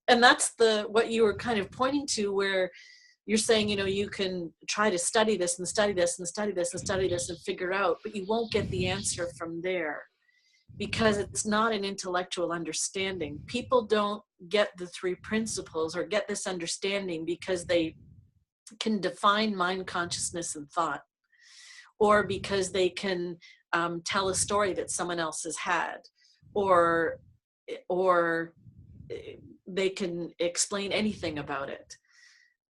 And that's what you were kind of pointing to, where you're saying, you can try to study this and study this and study this and study this and figure out, but you won't get the answer from there, because it's not an intellectual understanding. People don't get the 3 principles or get this understanding because they can define mind, consciousness, and thought, or because they can tell a story that someone else has had, or they can explain anything about it.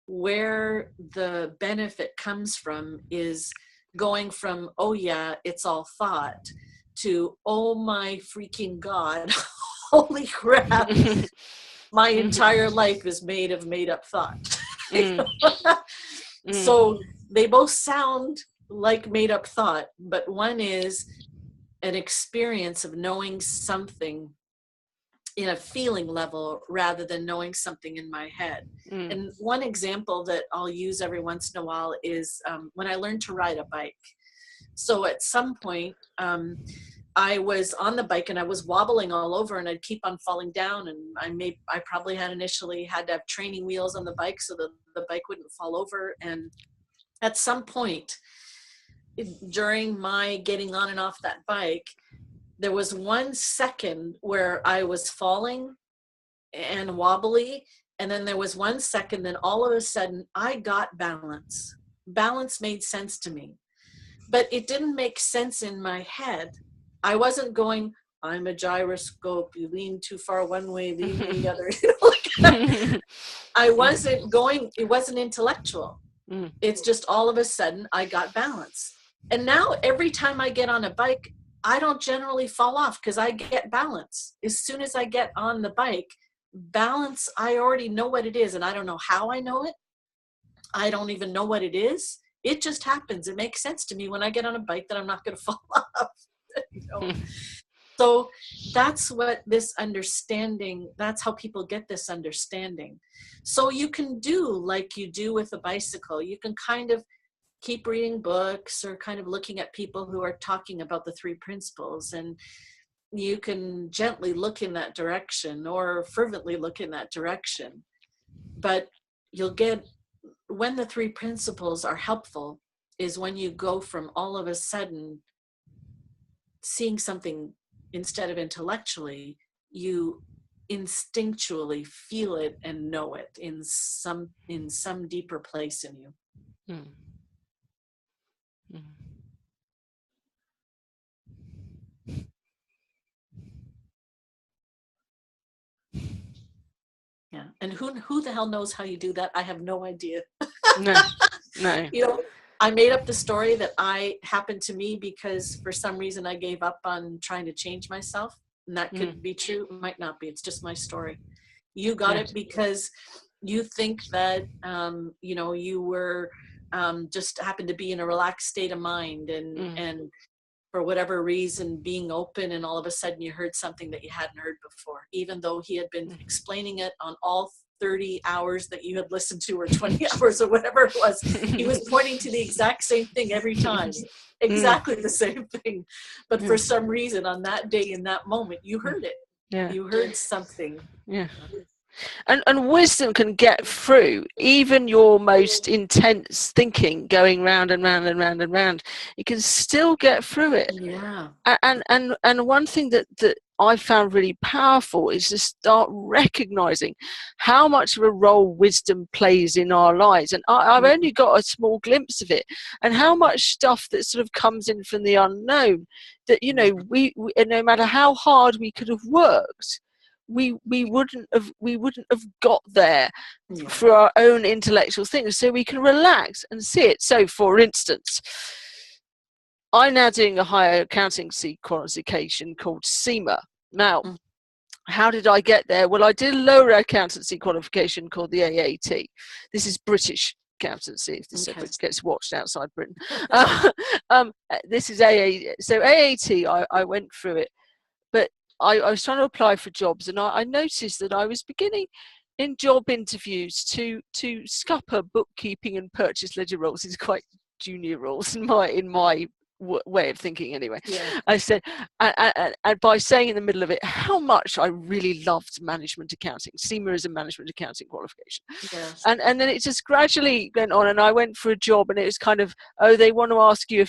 Where the benefit comes from is going from, oh yeah, it's all thought, to, oh my freaking God, holy crap, my entire life is made of made up thought. So they both sound like made up thought, but one is an experience of knowing something in a feeling level rather than knowing something in my head. And one example that I'll use every once in a while is when I learned to ride a bike. So at some point, I was on the bike and I was wobbling all over, and I'd keep on falling down, and I probably had initially had to have training wheels on the bike so that the bike wouldn't fall over. And at some point during my getting on and off that bike, there was 1 second where I was falling and wobbly, and then there was 1 second, then all of a sudden I got balance. Balance made sense to me, but it didn't make sense in my head. I wasn't going, I'm a gyroscope, you lean too far one way, lean the other. I wasn't going, it wasn't intellectual. It's just all of a sudden I got balance. And now every time I get on a bike, I don't generally fall off because I get balance. As soon as I get on the bike, balance, I already know what it is, and I don't know how I know it. I don't even know what it is. It just happens. It makes sense to me when I get on a bike that I'm not going to fall off. you know. So that's what this understanding, that's how people get this understanding. So you can do like you do with a bicycle. You can kind of keep reading books or kind of looking at people who are talking about the three principles, and you can gently look in that direction or fervently look in that direction. But you'll get, when the three principles are helpful, is when you go from all of a sudden seeing something instead of intellectually, you instinctually feel it and know it in some deeper place in you. Mm. Mm. Yeah. And who the hell knows how you do that? I have no idea. No, no. You know, I made up the story that I happened to me because for some reason I gave up on trying to change myself. And that could be true, it might not be. It's just my story. You got it because you think that, you know, you were just happened to be in a relaxed state of mind, and for whatever reason being open, and all of a sudden you heard something that you hadn't heard before, even though he had been explaining it on all 30 hours that you had listened to, or 20 hours or whatever it was. He was pointing to the exact same thing every time, exactly the same thing. But for some reason on that day, in that moment, you heard it. Yeah. You heard something. Yeah. And wisdom can get through even your most intense thinking, going round and round and round and round. It can still get through it. Yeah. And one thing that I found really powerful is to start recognizing how much of a role wisdom plays in our lives. And I've only got a small glimpse of it, and how much stuff that sort of comes in from the unknown that, you know, we no matter how hard we could have worked, we wouldn't have got there for our own intellectual things, so we can relax and see it. So for instance, I'm now doing a higher accountancy qualification called CIMA. Now, how did I get there? Well, I did a lower accountancy qualification called the AAT. This is British accountancy, if this ever gets watched outside Britain. This is AA. So AAT, I went through it, but I was trying to apply for jobs, and I noticed that I was beginning in job interviews to scupper bookkeeping and purchase ledger roles. These are quite junior roles in my way of thinking anyway. I said, and by saying in the middle of it how much I really loved management accounting. CIMA is a management accounting qualification. And then it just gradually went on, and I went for a job, and it was kind of, oh, they want to ask you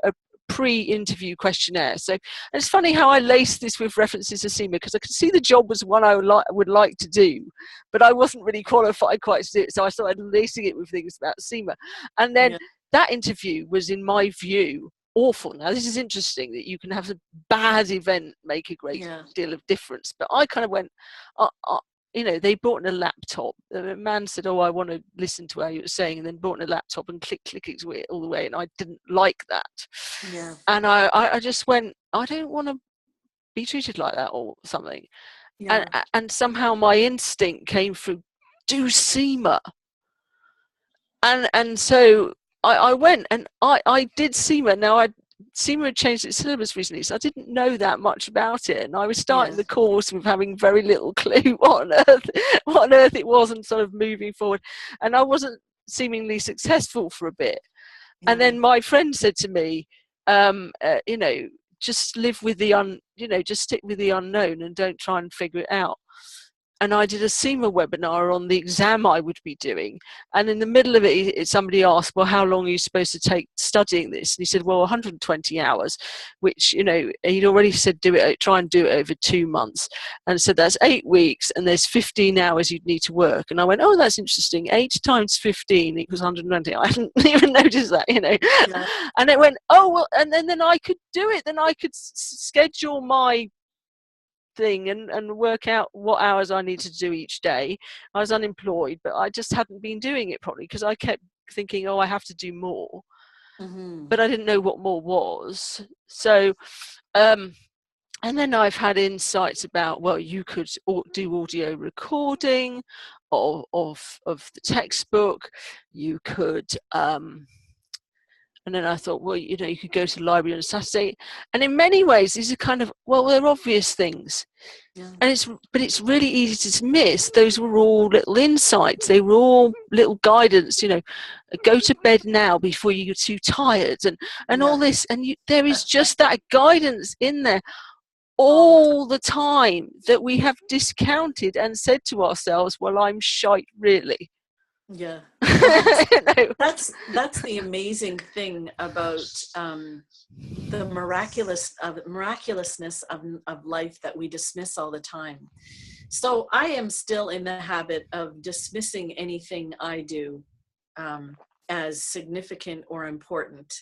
a pre-interview questionnaire. So, and it's funny how I laced this with references to CIMA, because I could see the job was one I would like to do, but I wasn't really qualified quite to do it. So I started lacing it with things about CIMA. And then that interview was, in my view, awful. Now, this is interesting that you can have a bad event make a great deal of difference. But I kind of went, you know, they brought in a laptop. The man said, oh, I want to listen to how you were saying, and then brought in a laptop and click it all the way. And I didn't like that. And I just went, I don't want to be treated like that or something. And somehow my instinct came through, do CIMA. And so I went, and I did CIMA. Now, CIMA had changed its syllabus recently, so I didn't know that much about it, and I was starting the course with having very little clue what on earth it was, and sort of moving forward, and I wasn't seemingly successful for a bit. And then my friend said to me, you know, just live with the just stick with the unknown and don't try and figure it out. And I did a CIMA webinar on the exam I would be doing. And in the middle of it, somebody asked, well, how long are you supposed to take studying this? And he said, well, 120 hours, which, you know, he'd already said, try and do it over 2 months. And so that's 8 weeks, and there's 15 hours you'd need to work. And I went, oh, that's interesting. 8 times 15 equals 120. I hadn't even noticed that, you know. And it went, oh, well, and then I could do it. Then I could schedule my thing and work out what hours I need to do each day. I was unemployed, but I just hadn't been doing it properly, because I kept thinking, oh, I have to do more. But I didn't know what more was. So and then I've had insights about, well, you could do audio recording of the textbook. You could And then I thought, well, you know, you could go to the library on a Saturday. And in many ways, these are kind of, well, they're obvious things. Yeah. And it's really easy to dismiss. Those were all little insights. They were all little guidance, you know, go to bed now before you get too tired, and all this. And there is just that guidance in there all the time that we have discounted and said to ourselves, well, I'm shite, really. Yeah. You know? That's the amazing thing about the miraculousness of life that we dismiss all the time. So I am still in the habit of dismissing anything I do as significant or important.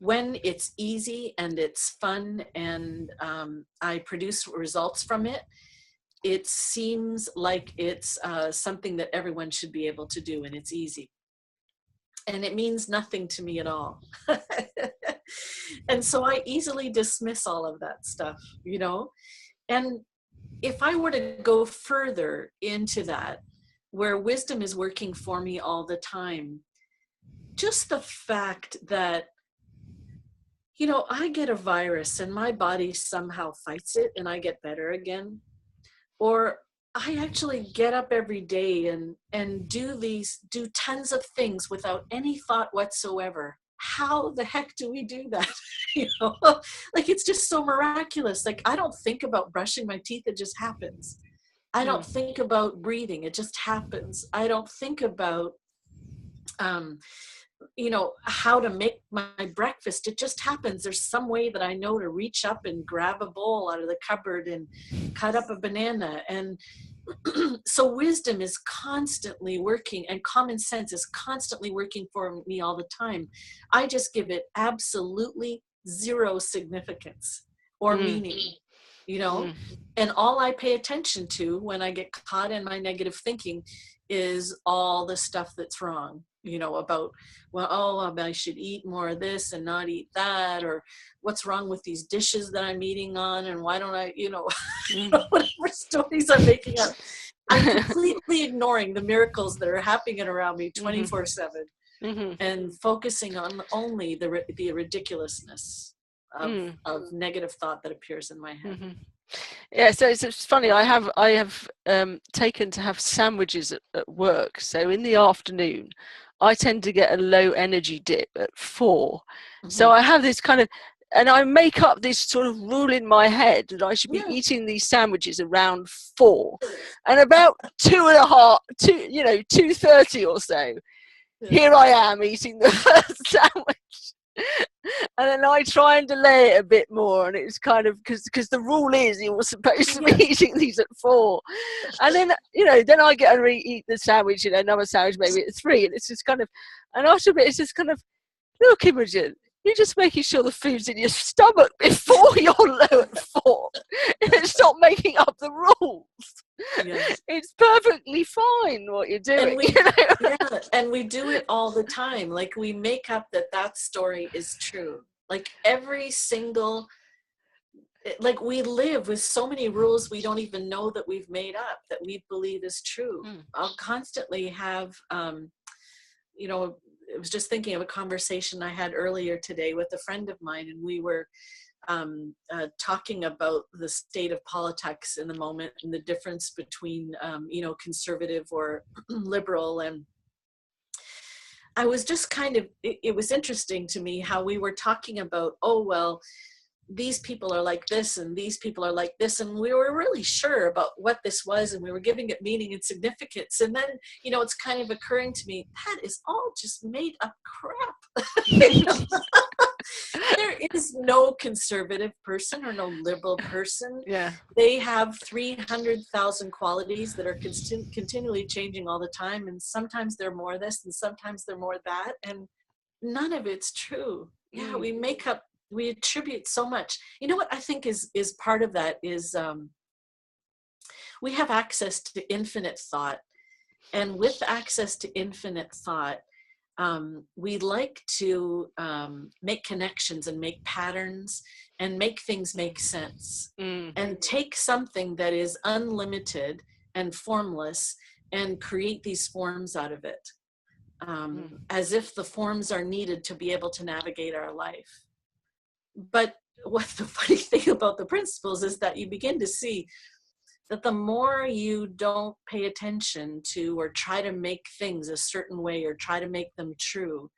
When it's easy and it's fun and I produce results from it, it seems like it's something that everyone should be able to do, and it's easy. And it means nothing to me at all. And so I easily dismiss all of that stuff, you know? And if I were to go further into that, where wisdom is working for me all the time, just the fact that, you know, I get a virus and my body somehow fights it and I get better again. Or I actually get up every day and do tons of things without any thought whatsoever. How the heck do we do that? You know, like it's just so miraculous. Like I don't think about brushing my teeth, it just happens. I don't think about breathing, it just happens. I don't think about you know, how to make my breakfast. It just happens. There's some way that I know to reach up and grab a bowl out of the cupboard and cut up a banana. And so wisdom is constantly working, and common sense is constantly working for me all the time. I just give it absolutely zero significance or meaning, you know, and all I pay attention to when I get caught in my negative thinking is all the stuff that's wrong, you know, about, well, oh, I should eat more of this and not eat that, or what's wrong with these dishes that I'm eating on, and why don't I, you know, whatever stories I'm making up. I'm completely ignoring the miracles that are happening around me 24/7 and focusing on only the ridiculousness of negative thought that appears in my head. Yeah, so it's funny. I have taken to have sandwiches at work. So in the afternoon, I tend to get a low energy dip at 4. So I have this kind of, and I make up this sort of rule in my head that I should be eating these sandwiches around 4, and about 2:30 or so. Here I am eating the first sandwich. And then I try and delay it a bit more, and it's kind of because the rule is you're supposed to be eating these at 4, and then then I get and eat the sandwich, another sandwich maybe at 3, and it's just kind of, and after a bit it's just kind of, look, Imogen, you're just making sure the food's in your stomach before you're low at 4. Stop making up the rules. Yes. It's perfectly fine what you're doing. And we do it all the time. Like we make up that story is true. Like every single, like we live with so many rules we don't even know that we've made up that we believe is true. I'll constantly have, I was just thinking of a conversation I had earlier today with a friend of mine, and we were talking about the state of politics in the moment and the difference between, conservative or liberal. And I was just kind of, it was interesting to me how we were talking about, oh, well, these people are like this and these people are like this, and we were really sure about what this was, and we were giving it meaning and significance. And then it's kind of occurring to me, that is all just made up crap. There is no conservative person or no liberal person. They have 300,000 qualities that are continually changing all the time, and sometimes they're more this and sometimes they're more that, and none of it's true. We attribute so much. You know what I think is part of that is we have access to infinite thought. And with access to infinite thought, we like to make connections and make patterns and make things make sense. And take something that is unlimited and formless and create these forms out of it. as if the forms are needed to be able to navigate our life. But what the funny thing about the principles is that you begin to see that the more you don't pay attention to or try to make things a certain way or try to make them true,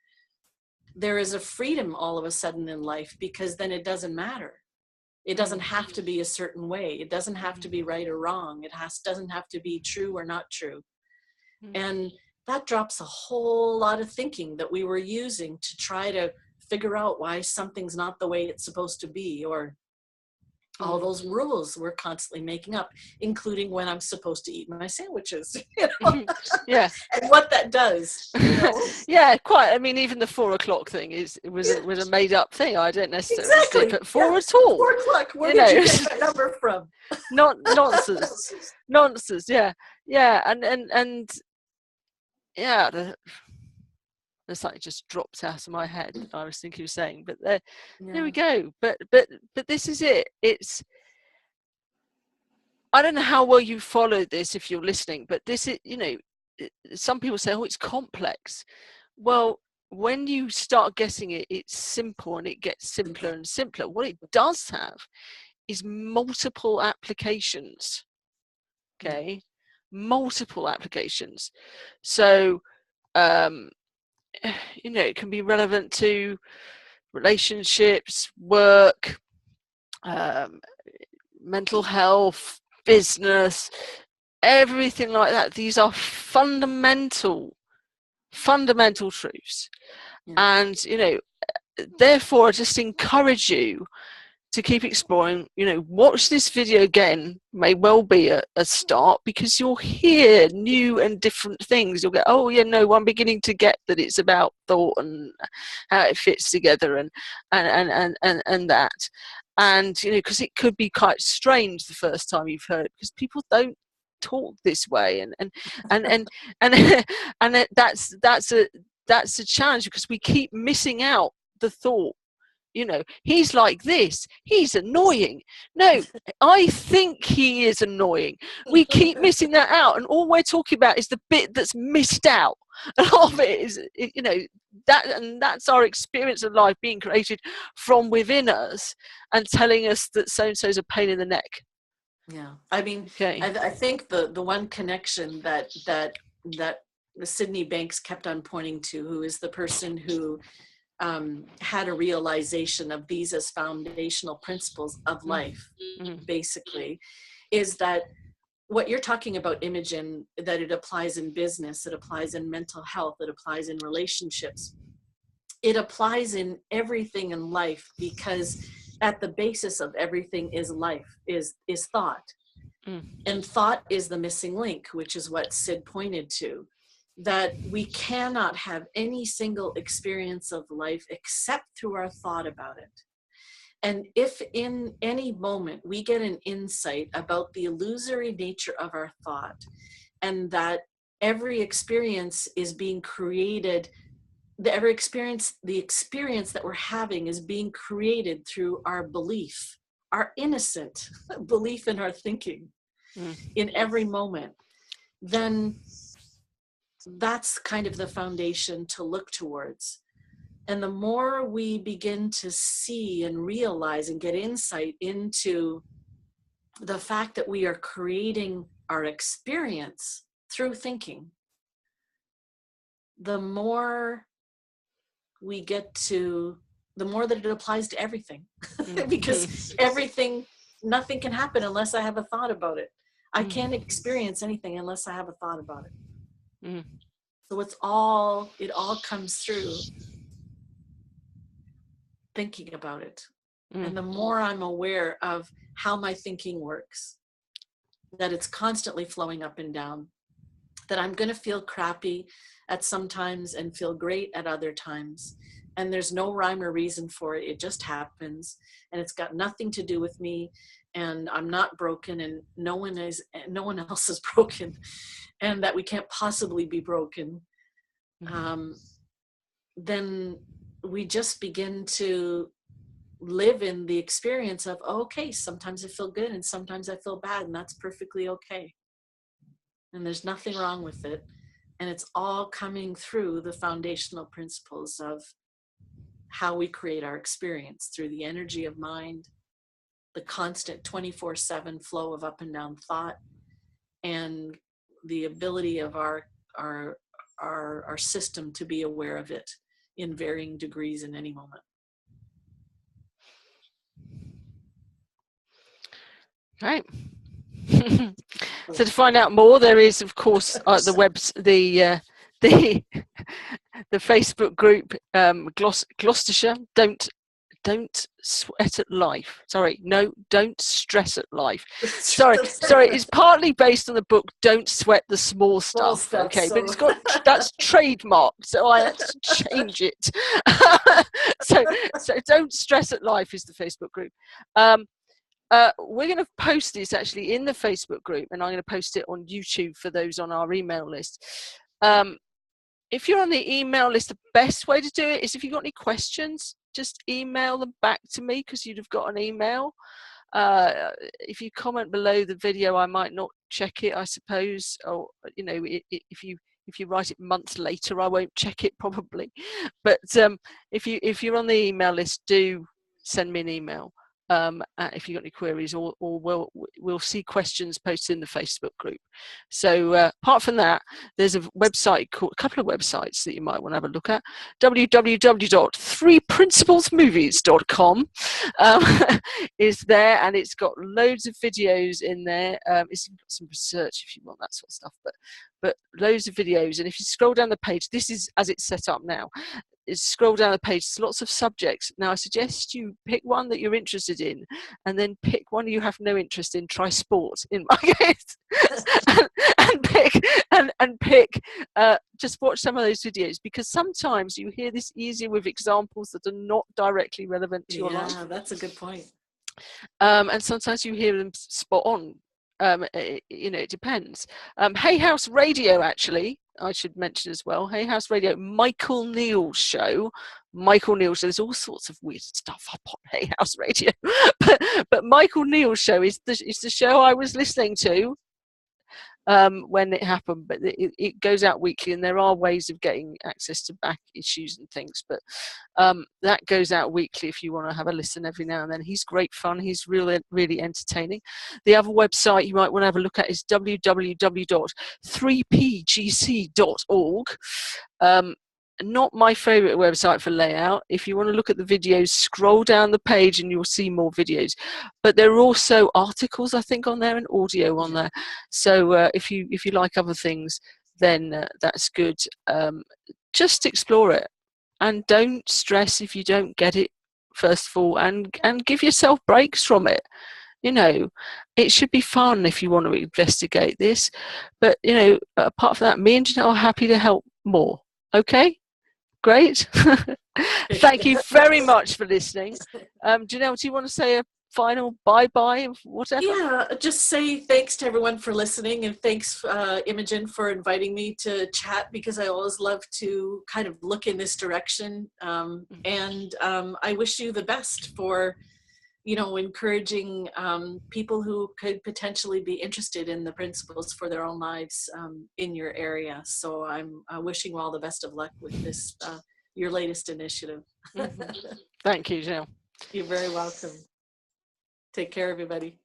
there is a freedom all of a sudden in life, because then it doesn't matter. It doesn't have to be a certain way. It doesn't have to be right or wrong. It doesn't have to be true or not true. And that drops a whole lot of thinking that we were using to try to figure out why something's not the way it's supposed to be, or all those rules we're constantly making up, including when I'm supposed to eat my sandwiches. You know? Yeah. And what that does. You know? Yeah, quite. I mean, even the 4 o'clock thing was a made up thing. I don't necessarily sleep at 4 at all. 4 o'clock. Where did you get that number from? Nonsense. Nonsense. Yeah. Yeah. And yeah, there's something just dropped out of my head that I was thinking of saying, but there we go. But this is it. It's, I don't know how well you followed this if you're listening, but this is, you know, some people say, oh, it's complex. Well, when you start getting it, it's simple, and it gets simpler and simpler. What it does have is multiple applications. Okay. Multiple applications. So, you know, it can be relevant to relationships, work, mental health, business, everything like that. These are fundamental truths. And, you know, therefore I just encourage you to keep exploring. You know, watch this video again, may well be a start, because you'll hear new and different things. You'll go, oh yeah, no, I'm beginning to get that it's about thought and how it fits together and that. And, you know, because it could be quite strange the first time you've heard it, because people don't talk this way, and that's a challenge, because we keep missing out the thought. You know, he's like this, he's annoying. No, I think he is annoying. We keep missing that out, and all we're talking about is the bit that's missed out. A lot of it is, you know, that's our experience of life being created from within us and telling us that so-and-so's a pain in the neck. Yeah, I mean, okay. I think the one connection that Sydney Banks kept on pointing to, who is the person who had a realization of these as foundational principles of life, basically, is that what you're talking about, Imogen, that it applies in business, it applies in mental health, it applies in relationships, it applies in everything in life, because at the basis of everything is life, is thought. And thought is the missing link, which is what Sid pointed to, that we cannot have any single experience of life except through our thought about it. And if in any moment we get an insight about the illusory nature of our thought, and that every experience is being created, the experience that we're having is being created through our belief, our innocent belief in our thinking in every moment, then that's kind of the foundation to look towards. And the more we begin to see and realize and get insight into the fact that we are creating our experience through thinking, the more we get to, the more that it applies to everything. Because nothing can happen unless I have a thought about it. I can't experience anything unless I have a thought about it. So it all comes through thinking about it. And the more I'm aware of how my thinking works, that it's constantly flowing up and down, that I'm going to feel crappy at some times and feel great at other times. And there's no rhyme or reason for it. It just happens. And it's got nothing to do with me. And I'm not broken, and no one else is broken, and that we can't possibly be broken. Then we just begin to live in the experience of, okay, sometimes I feel good and sometimes I feel bad, and that's perfectly okay. And there's nothing wrong with it. And it's all coming through the foundational principles of how we create our experience through the energy of mind, the constant 24/7 flow of up and down thought, and the ability of our system to be aware of it in varying degrees in any moment. Right. So to find out more, there is, of course, the Facebook group, Gloucestershire. Don't sweat at life. Sorry, no, don't stress at life. Sorry. It's partly based on the book Don't Sweat the Small Stuff. Okay, but it's got that's trademarked, so I have to change it. so Don't Stress at Life is the Facebook group. We're going to post this actually in the Facebook group, and I'm going to post it on YouTube for those on our email list. If you're on the email list, the best way to do it is if you've got any questions, just email them back to me, because you'd have got an email. If you comment below the video, I might not check it, I suppose, or if you write it months later, I won't check it probably. But if you're on the email list, do send me an email. If you've got any queries, or we'll see questions posted in the Facebook group. So apart from that, there's a couple of websites that you might want to have a look at. www.3principlesmovies.com is there, and it's got loads of videos in there. It's got some research if you want that sort of stuff, but loads of videos. And if you scroll down the page, this is as it's set up now. Scroll down the page, there's lots of subjects. Now I suggest you pick one that you're interested in, and then pick one you have no interest in. Try sport in my case, and pick just watch some of those videos, because sometimes you hear this easier with examples that are not directly relevant to your life. Yeah, that's a good point. And sometimes you hear them spot on. It depends. Hay House Radio, actually, I should mention as well. Hay House Radio, Michael Neal's show. There's all sorts of weird stuff up on Hay House Radio, but Michael Neal's show is the show I was listening to when it happened. But it goes out weekly, and there are ways of getting access to back issues and things. But that goes out weekly if you want to have a listen every now and then. He's great fun. He's really, really entertaining. The other website you might want to have a look at is www.3pgc.org. Not my favorite website for layout. If you want to look at the videos, scroll down the page and you'll see more videos. But there are also articles, I think, on there, and audio on there. So if you like other things, then that's good. Just explore it, and don't stress if you don't get it, first of all, and give yourself breaks from it. It should be fun if you want to investigate this. But apart from that, me and Jonelle are happy to help more. Okay? Great. Thank you very much for listening. Jonelle, do you want to say a final bye-bye, whatever? Yeah, just say thanks to everyone for listening, and thanks, Imogen, for inviting me to chat, because I always love to kind of look in this direction. And I wish you the best for encouraging people who could potentially be interested in the principles for their own lives in your area. So I'm wishing you all the best of luck with this, your latest initiative. Thank you, Jonelle. You're very welcome. Take care, everybody.